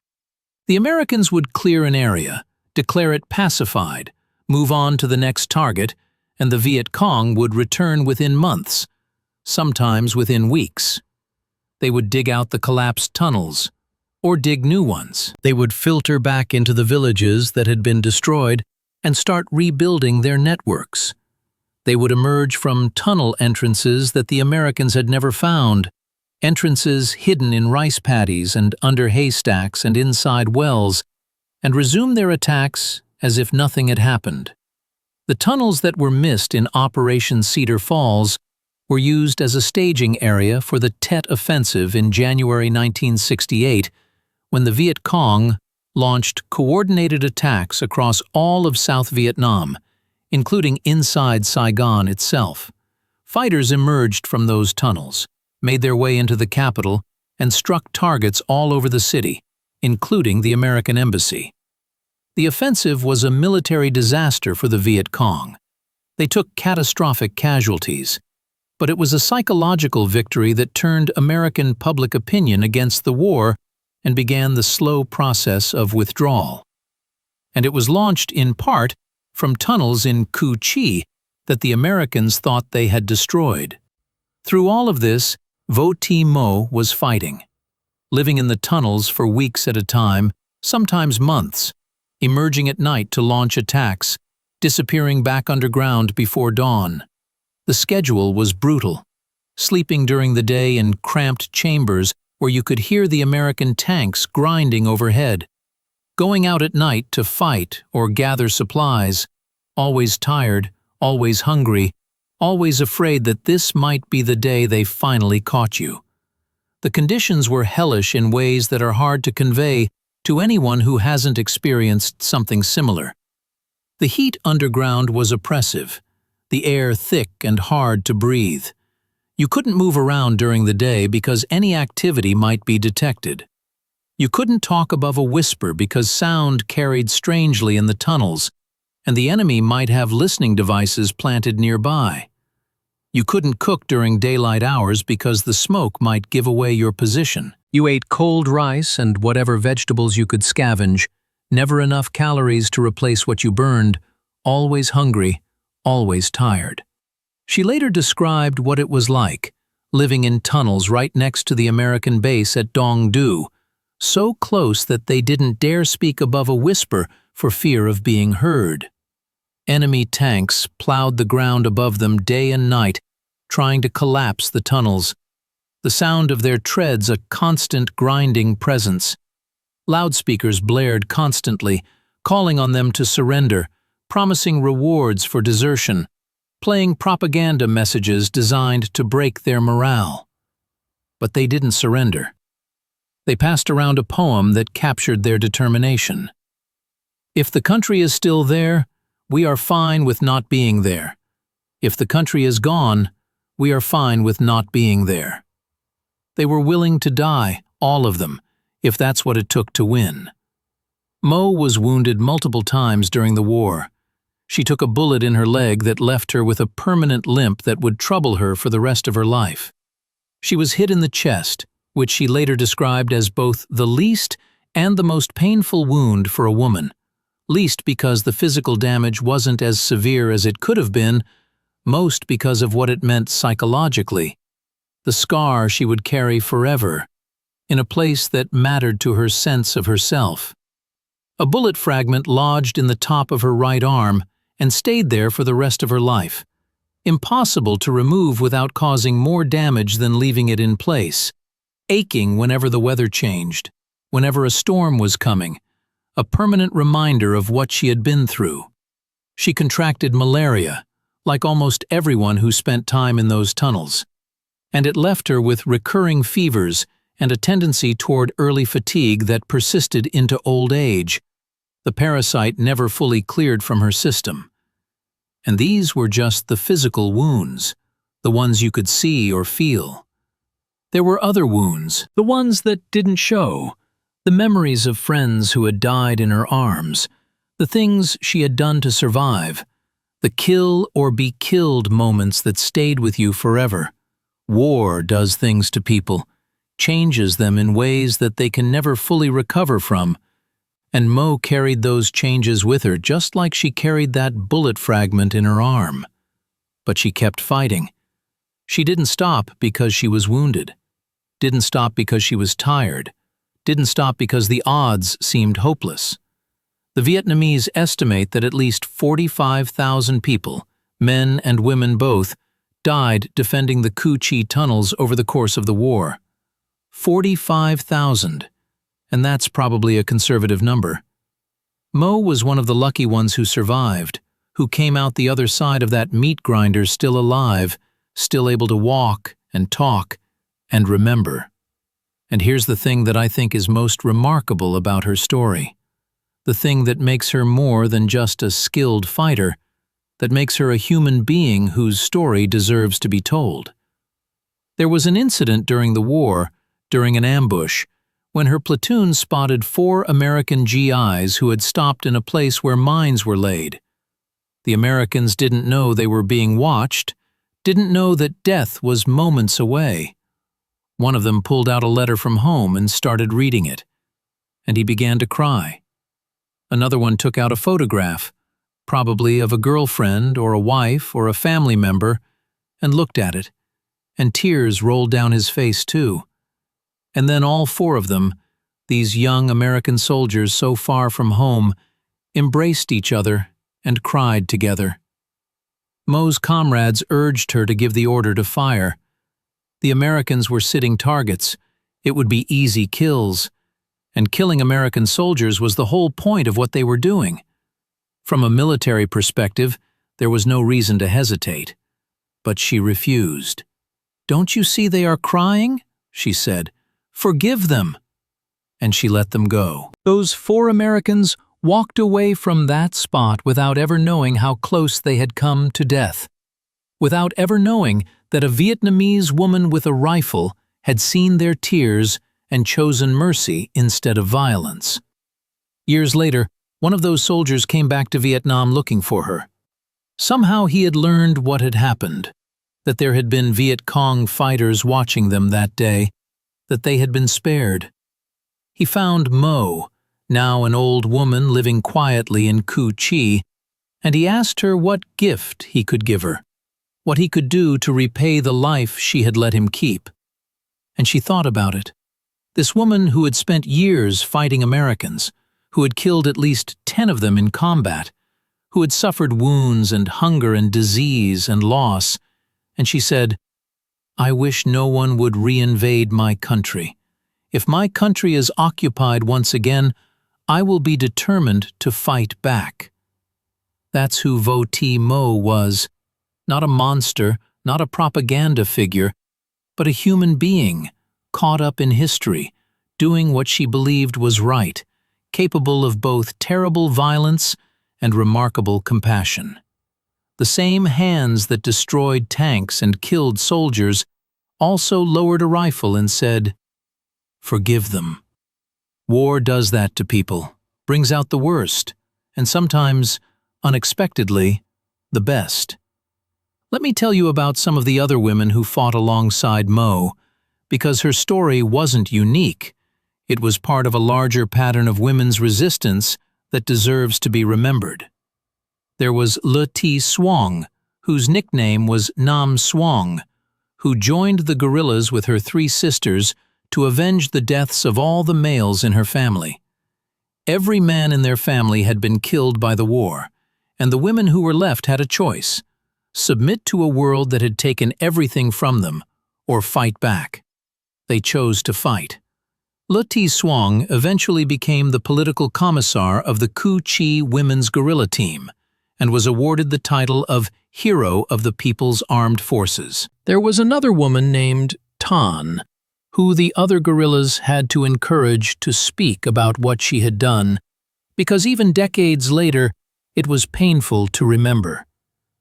The Americans would clear an area, declare it pacified, move on to the next target, and the Viet Cong would return within months, sometimes within weeks. They would dig out the collapsed tunnels, or dig new ones. They would filter back into the villages that had been destroyed and start rebuilding their networks. They would emerge from tunnel entrances that the Americans had never found, entrances hidden in rice paddies and under haystacks and inside wells, and resume their attacks as if nothing had happened. The tunnels that were missed in Operation Cedar Falls were used as a staging area for the Tet Offensive in January 1968, when the Viet Cong launched coordinated attacks across all of South Vietnam, including inside Saigon itself. Fighters emerged from those tunnels, made their way into the capital, and struck targets all over the city, including the American embassy. The offensive was a military disaster for the Viet Cong. They took catastrophic casualties, but it was a psychological victory that turned American public opinion against the war and began the slow process of withdrawal. And it was launched in part from tunnels in Khe Sanh that the Americans thought they had destroyed. Through all of this, Vo Thi Mo was fighting, living in the tunnels for weeks at a time, sometimes months, emerging at night to launch attacks, disappearing back underground before dawn. The schedule was brutal, sleeping during the day in cramped chambers where you could hear the American tanks grinding overhead, going out at night to fight or gather supplies, always tired, always hungry, always afraid that this might be the day they finally caught you. The conditions were hellish in ways that are hard to convey to anyone who hasn't experienced something similar. The heat underground was oppressive, the air thick and hard to breathe. You couldn't move around during the day because any activity might be detected. You couldn't talk above a whisper because sound carried strangely in the tunnels, and the enemy might have listening devices planted nearby. You couldn't cook during daylight hours because the smoke might give away your position. You ate cold rice and whatever vegetables you could scavenge, never enough calories to replace what you burned, always hungry, always tired. She later described what it was like, living in tunnels right next to the American base at Dong Du, so close that they didn't dare speak above a whisper for fear of being heard. Enemy tanks plowed the ground above them day and night, trying to collapse the tunnels, the sound of their treads a constant grinding presence. Loudspeakers blared constantly, calling on them to surrender, promising rewards for desertion, playing propaganda messages designed to break their morale. But they didn't surrender. They passed around a poem that captured their determination. If the country is still there, we are fine with not being there. If the country is gone, we are fine with not being there. They were willing to die, all of them, if that's what it took to win. Mo was wounded multiple times during the war. She took a bullet in her leg that left her with a permanent limp that would trouble her for the rest of her life. She was hit in the chest, which she later described as both the least and the most painful wound for a woman. Least because the physical damage wasn't as severe as it could have been, most because of what it meant psychologically. The scar she would carry forever, in a place that mattered to her sense of herself. A bullet fragment lodged in the top of her right arm and stayed there for the rest of her life. Impossible to remove without causing more damage than leaving it in place. Aching whenever the weather changed, whenever a storm was coming, a permanent reminder of what she had been through. She contracted malaria, like almost everyone who spent time in those tunnels, and it left her with recurring fevers and a tendency toward early fatigue that persisted into old age. The parasite never fully cleared from her system. And these were just the physical wounds, the ones you could see or feel. There were other wounds, the ones that didn't show, the memories of friends who had died in her arms, the things she had done to survive, the kill or be killed moments that stayed with you forever. War does things to people, changes them in ways that they can never fully recover from, and Mo carried those changes with her just like she carried that bullet fragment in her arm. But she kept fighting. She didn't stop because she was wounded, didn't stop because she was tired, didn't stop because the odds seemed hopeless. The Vietnamese estimate that at least 45,000 people, men and women both, died defending the Khe Sanh tunnels over the course of the war. 45,000. And that's probably a conservative number. Mo was one of the lucky ones who survived, who came out the other side of that meat grinder still alive, still able to walk and talk and remember. And here's the thing that I think is most remarkable about her story. The thing that makes her more than just a skilled fighter, that makes her a human being whose story deserves to be told. There was an incident during the war, during an ambush, when her platoon spotted 4 American GIs who had stopped in a place where mines were laid. The Americans didn't know they were being watched, didn't know that death was moments away. One of them pulled out a letter from home and started reading it, and he began to cry. Another one took out a photograph, probably of a girlfriend or a wife or a family member, and looked at it, and tears rolled down his face too. And then all 4 of them, these young American soldiers so far from home, embraced each other and cried together. Mo's comrades urged her to give the order to fire. The Americans were sitting targets. It would be easy kills. And killing American soldiers was the whole point of what they were doing. From a military perspective, there was no reason to hesitate. But she refused. "Don't you see they are crying?" she said. "Forgive them." And she let them go. Those 4 Americans walked away from that spot without ever knowing how close they had come to death, without ever knowing that a Vietnamese woman with a rifle had seen their tears and chosen mercy instead of violence. Years later, one of those soldiers came back to Vietnam looking for her. Somehow he had learned what had happened, that there had been Viet Cong fighters watching them that day, that they had been spared. He found Mo, now an old woman living quietly in Khe Sanh, and he asked her what gift he could give her, what he could do to repay the life she had let him keep. And she thought about it. This woman who had spent years fighting Americans, who had killed at least 10 of them in combat, who had suffered wounds and hunger and disease and loss, and she said, "I wish no one would reinvade my country. If my country is occupied once again, I will be determined to fight back." That's who Vo Thi Mo was. Not a monster, not a propaganda figure, but a human being, caught up in history, doing what she believed was right, capable of both terrible violence and remarkable compassion. the same hands that destroyed tanks and killed soldiers, also lowered a rifle and said, "Forgive them." War does that to people, brings out the worst, and sometimes, unexpectedly, the best. Let me tell you about some of the other women who fought alongside Mo, because her story wasn't unique. It was part of a larger pattern of women's resistance that deserves to be remembered. There was Le Thi Xuong, whose nickname was Nam Xuong, who joined the guerrillas with her 3 sisters to avenge the deaths of all the males in her family. Every man in their family had been killed by the war, and the women who were left had a choice: submit to a world that had taken everything from them, or fight back. They chose to fight. Le Thi Xuong eventually became the political commissar of the Cu Chi Women's Guerrilla Team, and was awarded the title of Hero of the People's Armed Forces. There was another woman named Tan, who the other guerrillas had to encourage to speak about what she had done, because even decades later, it was painful to remember.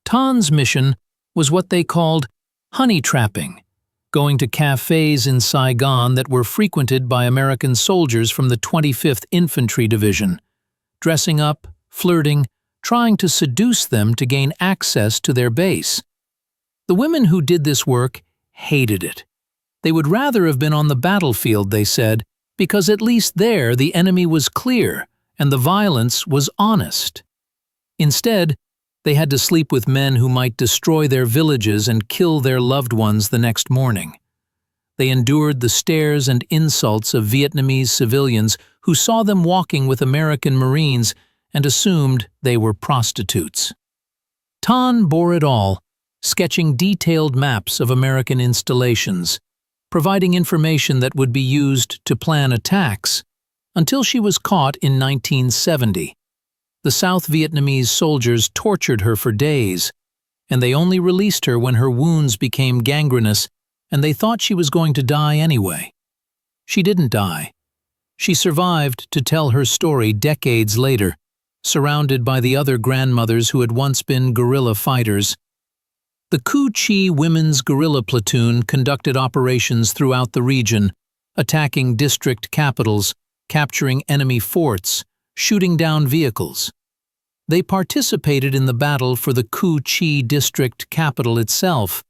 Tan's mission was what they called honey trapping, going to cafes in Saigon that were frequented by American soldiers from the 25th Infantry Division, dressing up, flirting, trying to seduce them to gain access to their base. The women who did this work hated it. They would rather have been on the battlefield, they said, because at least there the enemy was clear and the violence was honest. Instead, they had to sleep with men who might destroy their villages and kill their loved ones the next morning. They endured the stares and insults of Vietnamese civilians who saw them walking with American Marines and assumed they were prostitutes. Tan bore it all, sketching detailed maps of American installations, providing information that would be used to plan attacks, until she was caught in 1970. The South Vietnamese soldiers tortured her for days, and they only released her when her wounds became gangrenous and they thought she was going to die anyway. She didn't die. She survived to tell her story decades later, surrounded by the other grandmothers who had once been guerrilla fighters. The Cu Chi Women's Guerrilla Platoon conducted operations throughout the region, attacking district capitals, capturing enemy forts, shooting down vehicles. They participated in the battle for the Cu Chi district capital itself,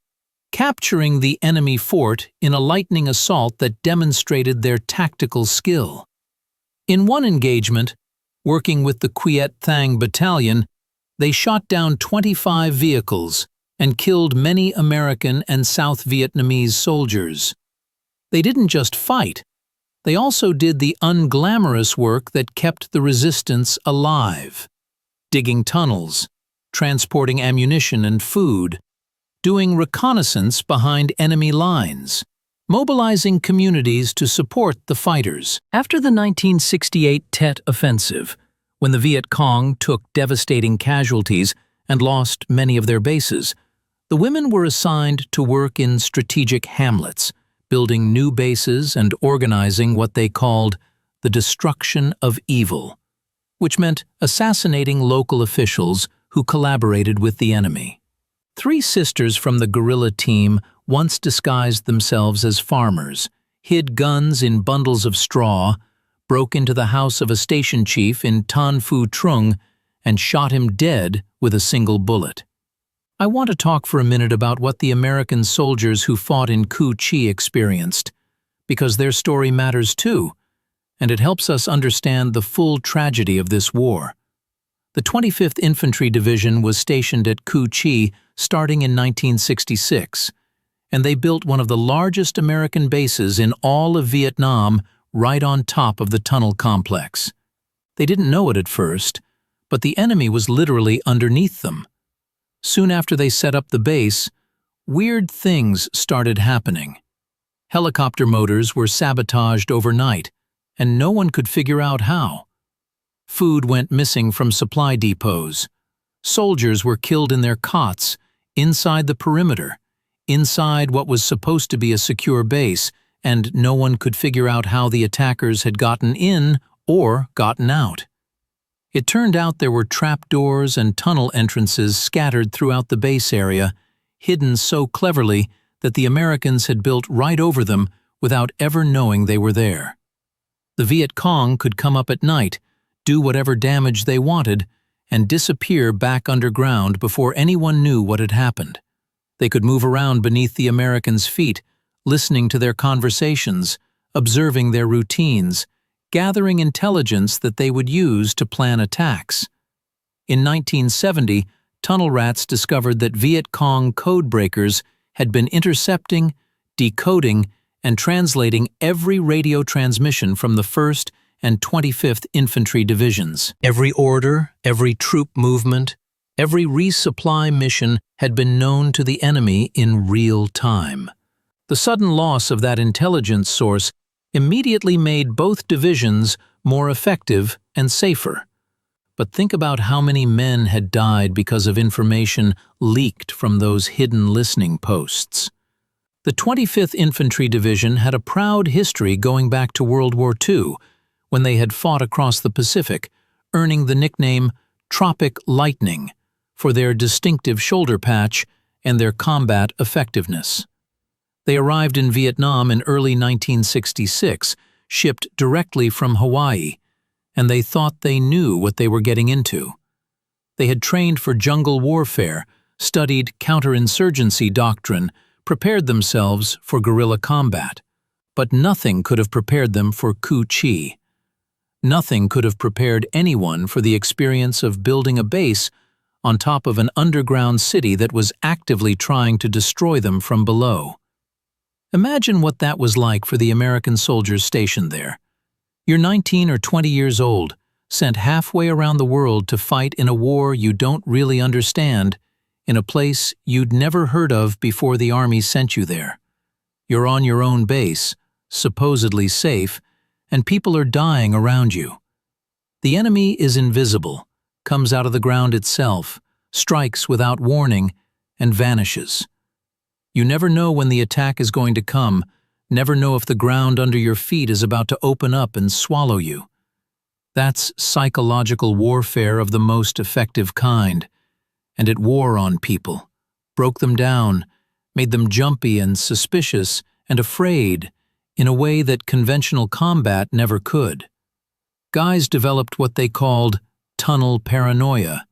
capturing the enemy fort in a lightning assault that demonstrated their tactical skill. In one engagement, working with the Khe Sanh battalion, they shot down 25 vehicles and killed many American and South Vietnamese soldiers. They didn't just fight, they also did the unglamorous work that kept the resistance alive, digging tunnels, transporting ammunition and food, doing reconnaissance behind enemy lines, mobilizing communities to support the fighters. After the 1968 Tet Offensive, when the Viet Cong took devastating casualties and lost many of their bases, the women were assigned to work in strategic hamlets, building new bases and organizing what they called the destruction of evil, which meant assassinating local officials who collaborated with the enemy. 3 sisters from the guerrilla team once disguised themselves as farmers, hid guns in bundles of straw, broke into the house of a station chief in Tan Phu Trung, and shot him dead with a single bullet. I want to talk for a minute about what the American soldiers who fought in Cu Chi experienced, because their story matters too, and it helps us understand the full tragedy of this war. The 25th Infantry Division was stationed at Cu Chi starting in 1966, and they built one of the largest American bases in all of Vietnam right on top of the tunnel complex. They didn't know it at first, but the enemy was literally underneath them. Soon after they set up the base, weird things started happening. Helicopter motors were sabotaged overnight, and no one could figure out how. Food went missing from supply depots. Soldiers were killed in their cots, inside the perimeter, inside what was supposed to be a secure base, and no one could figure out how the attackers had gotten in or gotten out. It turned out there were trapdoors and tunnel entrances scattered throughout the base area, hidden so cleverly that the Americans had built right over them without ever knowing they were there. The Viet Cong could come up at night, do whatever damage they wanted, and disappear back underground before anyone knew what had happened. They could move around beneath the Americans' feet, listening to their conversations, observing their routines, gathering intelligence that they would use to plan attacks. In 1970, tunnel rats discovered that Viet Cong code breakers had been intercepting, decoding, and translating every radio transmission from the 1st and 25th Infantry Divisions. Every order, every troop movement, every resupply mission had been known to the enemy in real time. The sudden loss of that intelligence source immediately made both divisions more effective and safer. But think about how many men had died because of information leaked from those hidden listening posts. The 25th Infantry Division had a proud history going back to World War II, when they had fought across the Pacific, earning the nickname Tropic Lightning for their distinctive shoulder patch and their combat effectiveness. They arrived in Vietnam in early 1966, shipped directly from Hawaii, and they thought they knew what they were getting into. They had trained for jungle warfare, studied counterinsurgency doctrine, prepared themselves for guerrilla combat. But nothing could have prepared them for Cu Chi. Nothing could have prepared anyone for the experience of building a base on top of an underground city that was actively trying to destroy them from below. Imagine what that was like for the American soldiers stationed there. You're 19 or 20 years old, sent halfway around the world to fight in a war you don't really understand, in a place you'd never heard of before the army sent you there. You're on your own base, supposedly safe, and people are dying around you. The enemy is invisible, comes out of the ground itself, strikes without warning, and vanishes. You never know when the attack is going to come, never know if the ground under your feet is about to open up and swallow you. That's psychological warfare of the most effective kind, and it wore on people, broke them down, made them jumpy and suspicious and afraid in a way that conventional combat never could. Guys developed what they called tunnel paranoia,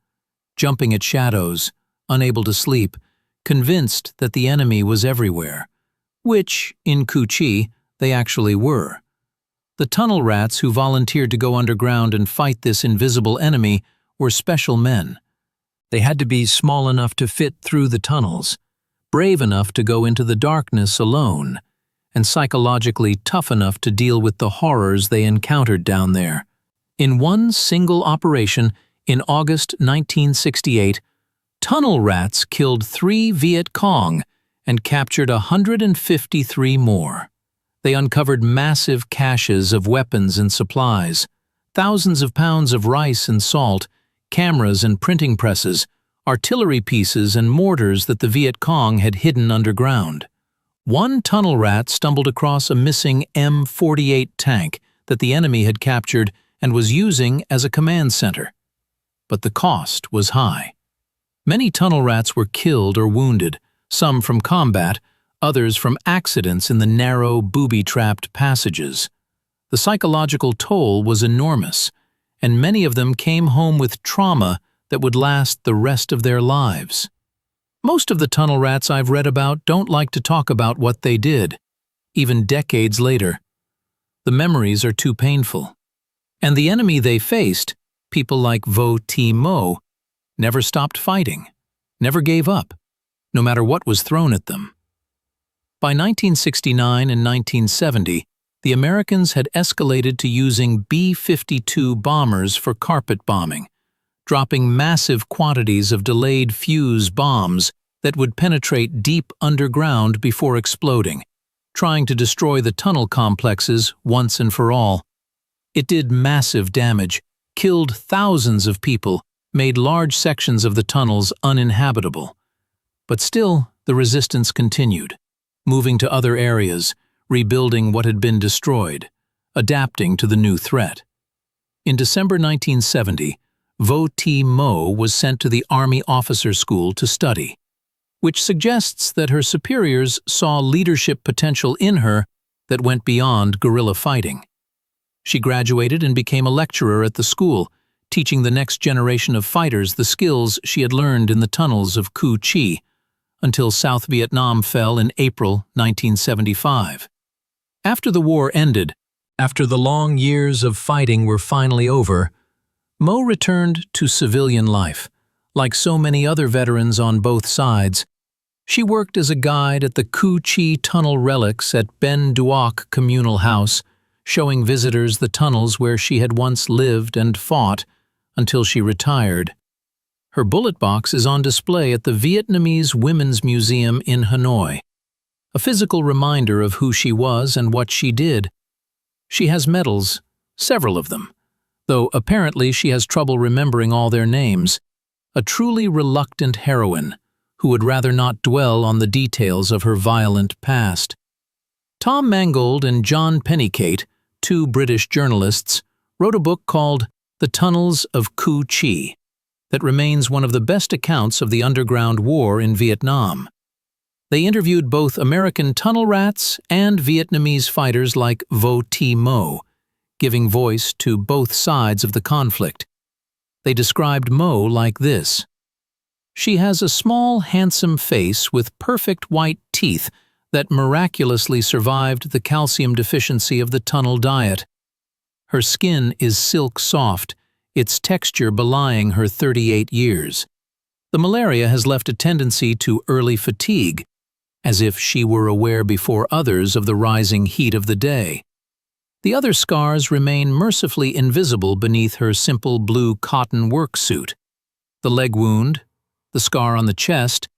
jumping at shadows, unable to sleep, convinced that the enemy was everywhere, which, in Cu Chi, they actually were. The tunnel rats who volunteered to go underground and fight this invisible enemy were special men. They had to be small enough to fit through the tunnels, brave enough to go into the darkness alone, and psychologically tough enough to deal with the horrors they encountered down there. In one single operation, in August 1968, tunnel rats killed 3 Viet Cong and captured 153 more. They uncovered massive caches of weapons and supplies, thousands of pounds of rice and salt, cameras and printing presses, artillery pieces and mortars that the Viet Cong had hidden underground. One tunnel rat stumbled across a missing M48 tank that the enemy had captured and was using as a command center. But the cost was high. Many tunnel rats were killed or wounded, some from combat, others from accidents in the narrow, booby-trapped passages. The psychological toll was enormous, and many of them came home with trauma that would last the rest of their lives. Most of the tunnel rats I've read about don't like to talk about what they did, even decades later. The memories are too painful. And the enemy they faced, people like Vo Thi Mo, never stopped fighting, never gave up, no matter what was thrown at them. By 1969 and 1970, the Americans had escalated to using B-52 bombers for carpet bombing, dropping massive quantities of delayed fuse bombs that would penetrate deep underground before exploding, trying to destroy the tunnel complexes once and for all. It did massive damage, killed thousands of people, made large sections of the tunnels uninhabitable. But still, the resistance continued, moving to other areas, rebuilding what had been destroyed, adapting to the new threat. In December 1970, Vo Thi Mo was sent to the Army Officer School to study, which suggests that her superiors saw leadership potential in her that went beyond guerrilla fighting. She graduated and became a lecturer at the school, teaching the next generation of fighters the skills she had learned in the tunnels of Cu Chi, until South Vietnam fell in April 1975. After the war ended, after the long years of fighting were finally over, Mo returned to civilian life. Like so many other veterans on both sides, she worked as a guide at the Cu Chi tunnel relics at Ben Duoc Communal House, showing visitors the tunnels where she had once lived and fought until she retired. Her bullet box is on display at the Vietnamese Women's Museum in Hanoi, a physical reminder of who she was and what she did. She has medals, several of them, though apparently she has trouble remembering all their names, a truly reluctant heroine who would rather not dwell on the details of her violent past. Tom Mangold and John Pennicate, two British journalists, wrote a book called The Tunnels of Cu Chi that remains one of the best accounts of the underground war in Vietnam. They interviewed both American tunnel rats and Vietnamese fighters like Vo Thi Mo, giving voice to both sides of the conflict. They described Mo like this: "She has a small, handsome face with perfect white teeth that miraculously survived the calcium deficiency of the tunnel diet. Her skin is silk soft, its texture belying her 38 years. The malaria has left a tendency to early fatigue, as if she were aware before others of the rising heat of the day. The other scars remain mercifully invisible beneath her simple blue cotton work suit. The leg wound, the scar on the chest,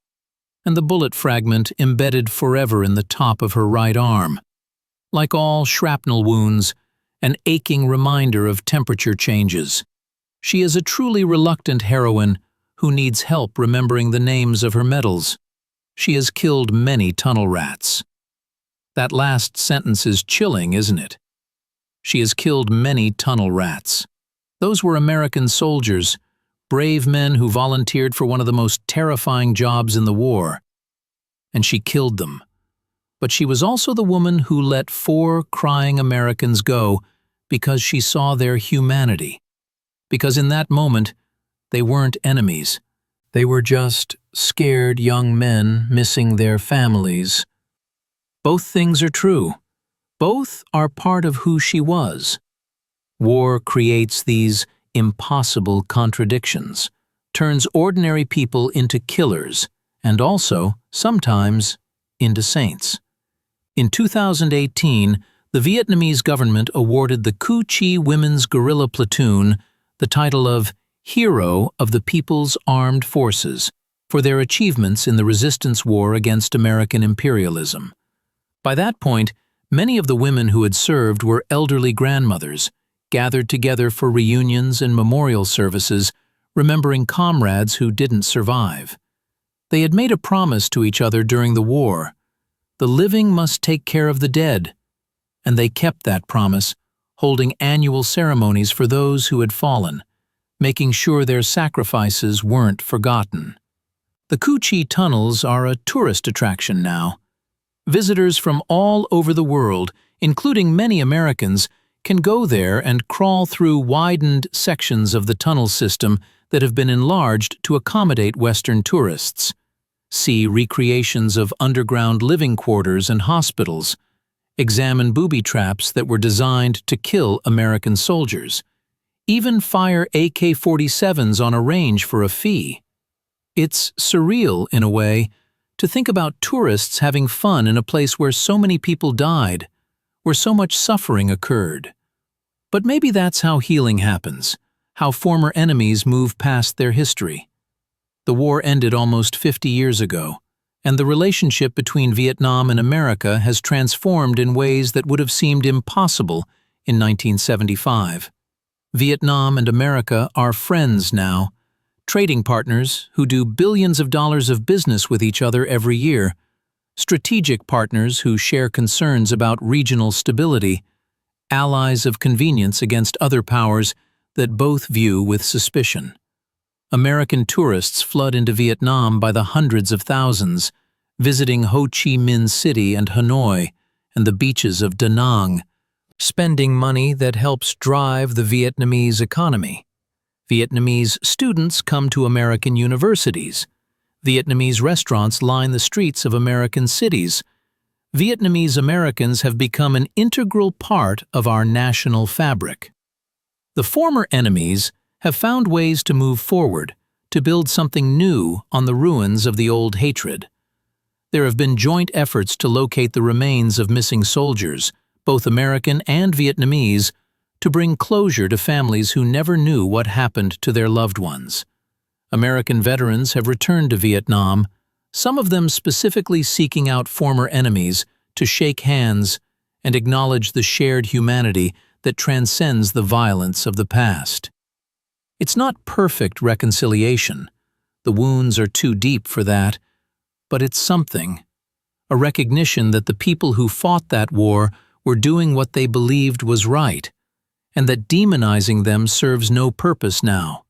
and the bullet fragment embedded forever in the top of her right arm. Like all shrapnel wounds, an aching reminder of temperature changes. She is a truly reluctant heroine who needs help remembering the names of her medals. She has killed many tunnel rats." That last sentence is chilling, isn't it? She has killed many tunnel rats. Those were American soldiers, brave men who volunteered for one of the most terrifying jobs in the war. And she killed them. But she was also the woman who let 4 crying Americans go because she saw their humanity. Because in that moment, they weren't enemies. They were just scared young men missing their families. Both things are true. Both are part of who she was. War creates these impossible contradictions, turns ordinary people into killers, and also, sometimes, into saints. In 2018, the Vietnamese government awarded the Cu Chi Women's Guerrilla Platoon the title of Hero of the People's Armed Forces for their achievements in the resistance war against American imperialism. By that point, many of the women who had served were elderly grandmothers, gathered together for reunions and memorial services, remembering comrades who didn't survive. They had made a promise to each other during the war: the living must take care of the dead, and they kept that promise, holding annual ceremonies for those who had fallen, making sure their sacrifices weren't forgotten. The Cu Chi tunnels are a tourist attraction now. Visitors from all over the world, including many Americans, can go there and crawl through widened sections of the tunnel system that have been enlarged to accommodate Western tourists. See recreations of underground living quarters and hospitals. Examine booby traps that were designed to kill American soldiers. Even fire AK-47s on a range for a fee. It's surreal, in a way, to think about tourists having fun in a place where so many people died, where so much suffering occurred. But maybe that's how healing happens, how former enemies move past their history. The war ended almost 50 years ago, and the relationship between Vietnam and America has transformed in ways that would have seemed impossible in 1975. Vietnam and America are friends now, trading partners who do billions of dollars of business with each other every year, strategic partners who share concerns about regional stability, allies of convenience against other powers that both view with suspicion. American tourists flood into Vietnam by the hundreds of thousands, visiting Ho Chi Minh City and Hanoi and the beaches of Da Nang, spending money that helps drive the Vietnamese economy. Vietnamese students come to American universities. Vietnamese restaurants line the streets of American cities. Vietnamese Americans have become an integral part of our national fabric. The former enemies have found ways to move forward, to build something new on the ruins of the old hatred. There have been joint efforts to locate the remains of missing soldiers, both American and Vietnamese, to bring closure to families who never knew what happened to their loved ones. American veterans have returned to Vietnam, some of them specifically seeking out former enemies to shake hands and acknowledge the shared humanity that transcends the violence of the past. It's not perfect reconciliation. The wounds are too deep for that, but it's something. A recognition that the people who fought that war were doing what they believed was right, and that demonizing them serves no purpose now.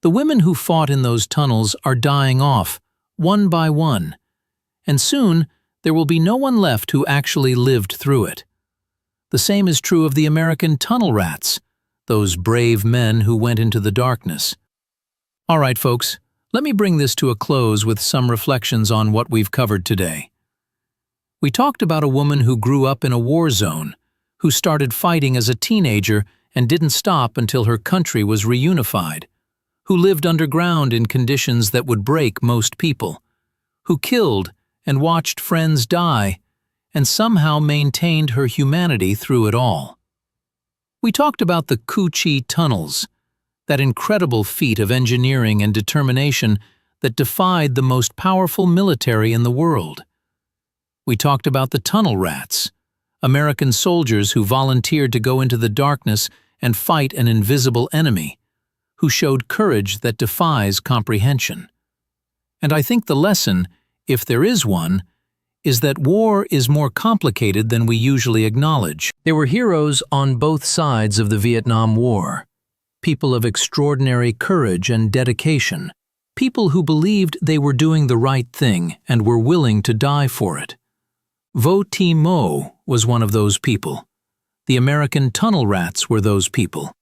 The women who fought in those tunnels are dying off, one by one, and soon there will be no one left who actually lived through it. The same is true of the American tunnel rats, those brave men who went into the darkness. All right, folks, let me bring this to a close with some reflections on what we've covered today. We talked about a woman who grew up in a war zone, who started fighting as a teenager and didn't stop until her country was reunified, who lived underground in conditions that would break most people, who killed and watched friends die, and somehow maintained her humanity through it all. We talked about the Cu Chi tunnels, that incredible feat of engineering and determination that defied the most powerful military in the world. We talked about the tunnel rats, American soldiers who volunteered to go into the darkness and fight an invisible enemy, who showed courage that defies comprehension. And I think the lesson, if there is one, is that war is more complicated than we usually acknowledge. There were heroes on both sides of the Vietnam War, people of extraordinary courage and dedication, people who believed they were doing the right thing and were willing to die for it. Vo Thi Mo was one of those people. The American tunnel rats were those people.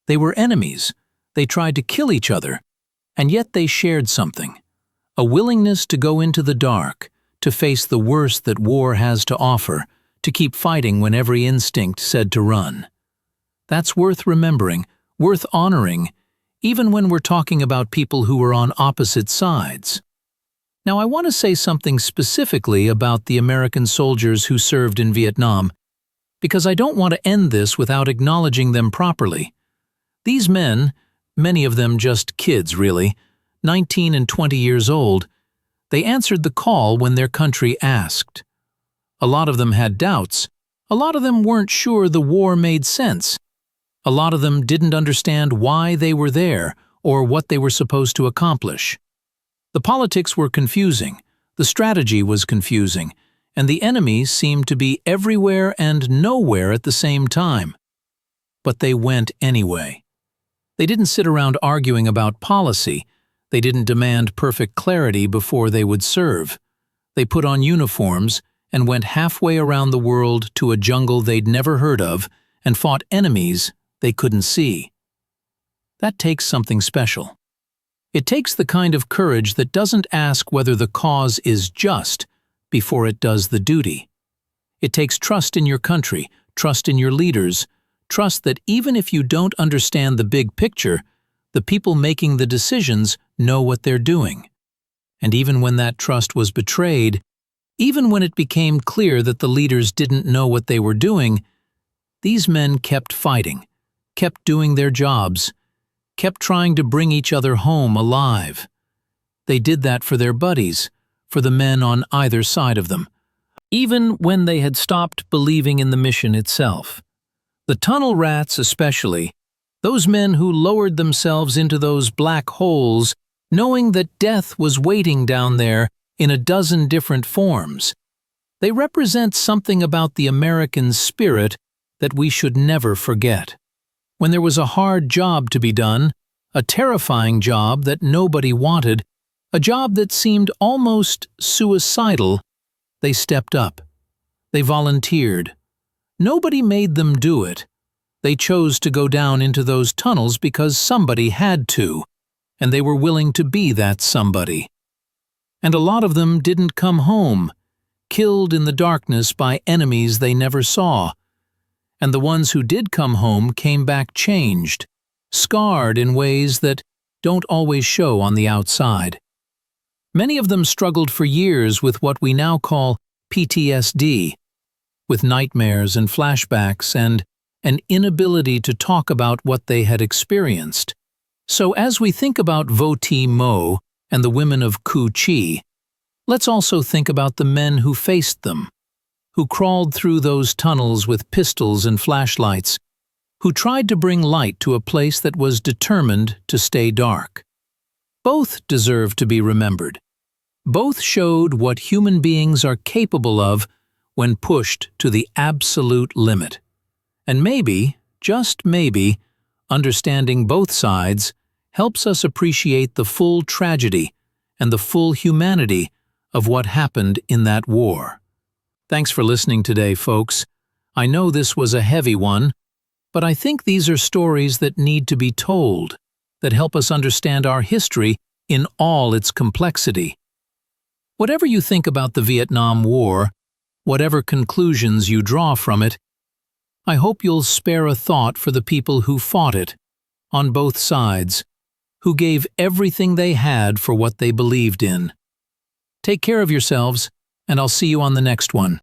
They were enemies. They tried to kill each other, and yet they shared something, a willingness to go into the dark, to face the worst that war has to offer, to keep fighting when every instinct said to run. That's worth remembering, worth honoring, even when we're talking about people who were on opposite sides. Now, I want to say something specifically about the American soldiers who served in Vietnam, because I don't want to end this without acknowledging them properly. These men, many of them just kids really, 19 and 20 years old, they answered the call when their country asked. A lot of them had doubts. A lot of them weren't sure the war made sense. A lot of them didn't understand why they were there or what they were supposed to accomplish. The politics were confusing, the strategy was confusing, and the enemies seemed to be everywhere and nowhere at the same time. But they went anyway. They didn't sit around arguing about policy. They didn't demand perfect clarity before they would serve. They put on uniforms and went halfway around the world to a jungle they'd never heard of and fought enemies they couldn't see. That takes something special. It takes the kind of courage that doesn't ask whether the cause is just before it does the duty. It takes trust in your country, trust in your leaders, trust that even if you don't understand the big picture, the people making the decisions know what they're doing. And even when that trust was betrayed, even when it became clear that the leaders didn't know what they were doing, these men kept fighting, kept doing their jobs, kept trying to bring each other home alive. They did that for their buddies, for the men on either side of them, even when they had stopped believing in the mission itself. The tunnel rats especially, those men who lowered themselves into those black holes, knowing that death was waiting down there in a dozen different forms. They represent something about the American spirit that we should never forget. When there was a hard job to be done, a terrifying job that nobody wanted, a job that seemed almost suicidal, they stepped up. They volunteered. Nobody made them do it. They chose to go down into those tunnels because somebody had to, and they were willing to be that somebody. And a lot of them didn't come home, killed in the darkness by enemies they never saw. And the ones who did come home came back changed, scarred in ways that don't always show on the outside. Many of them struggled for years with what we now call PTSD, with nightmares and flashbacks and an inability to talk about what they had experienced. So as we think about Vo Thi Mo and the women of Cu Chi, let's also think about the men who faced them, who crawled through those tunnels with pistols and flashlights, who tried to bring light to a place that was determined to stay dark. Both deserve to be remembered. Both showed what human beings are capable of when pushed to the absolute limit. And maybe, just maybe, understanding both sides helps us appreciate the full tragedy and the full humanity of what happened in that war. Thanks for listening today, folks. I know this was a heavy one, but I think these are stories that need to be told, that help us understand our history in all its complexity. Whatever you think about the Vietnam War, whatever conclusions you draw from it, I hope you'll spare a thought for the people who fought it, on both sides, who gave everything they had for what they believed in. Take care of yourselves, and I'll see you on the next one.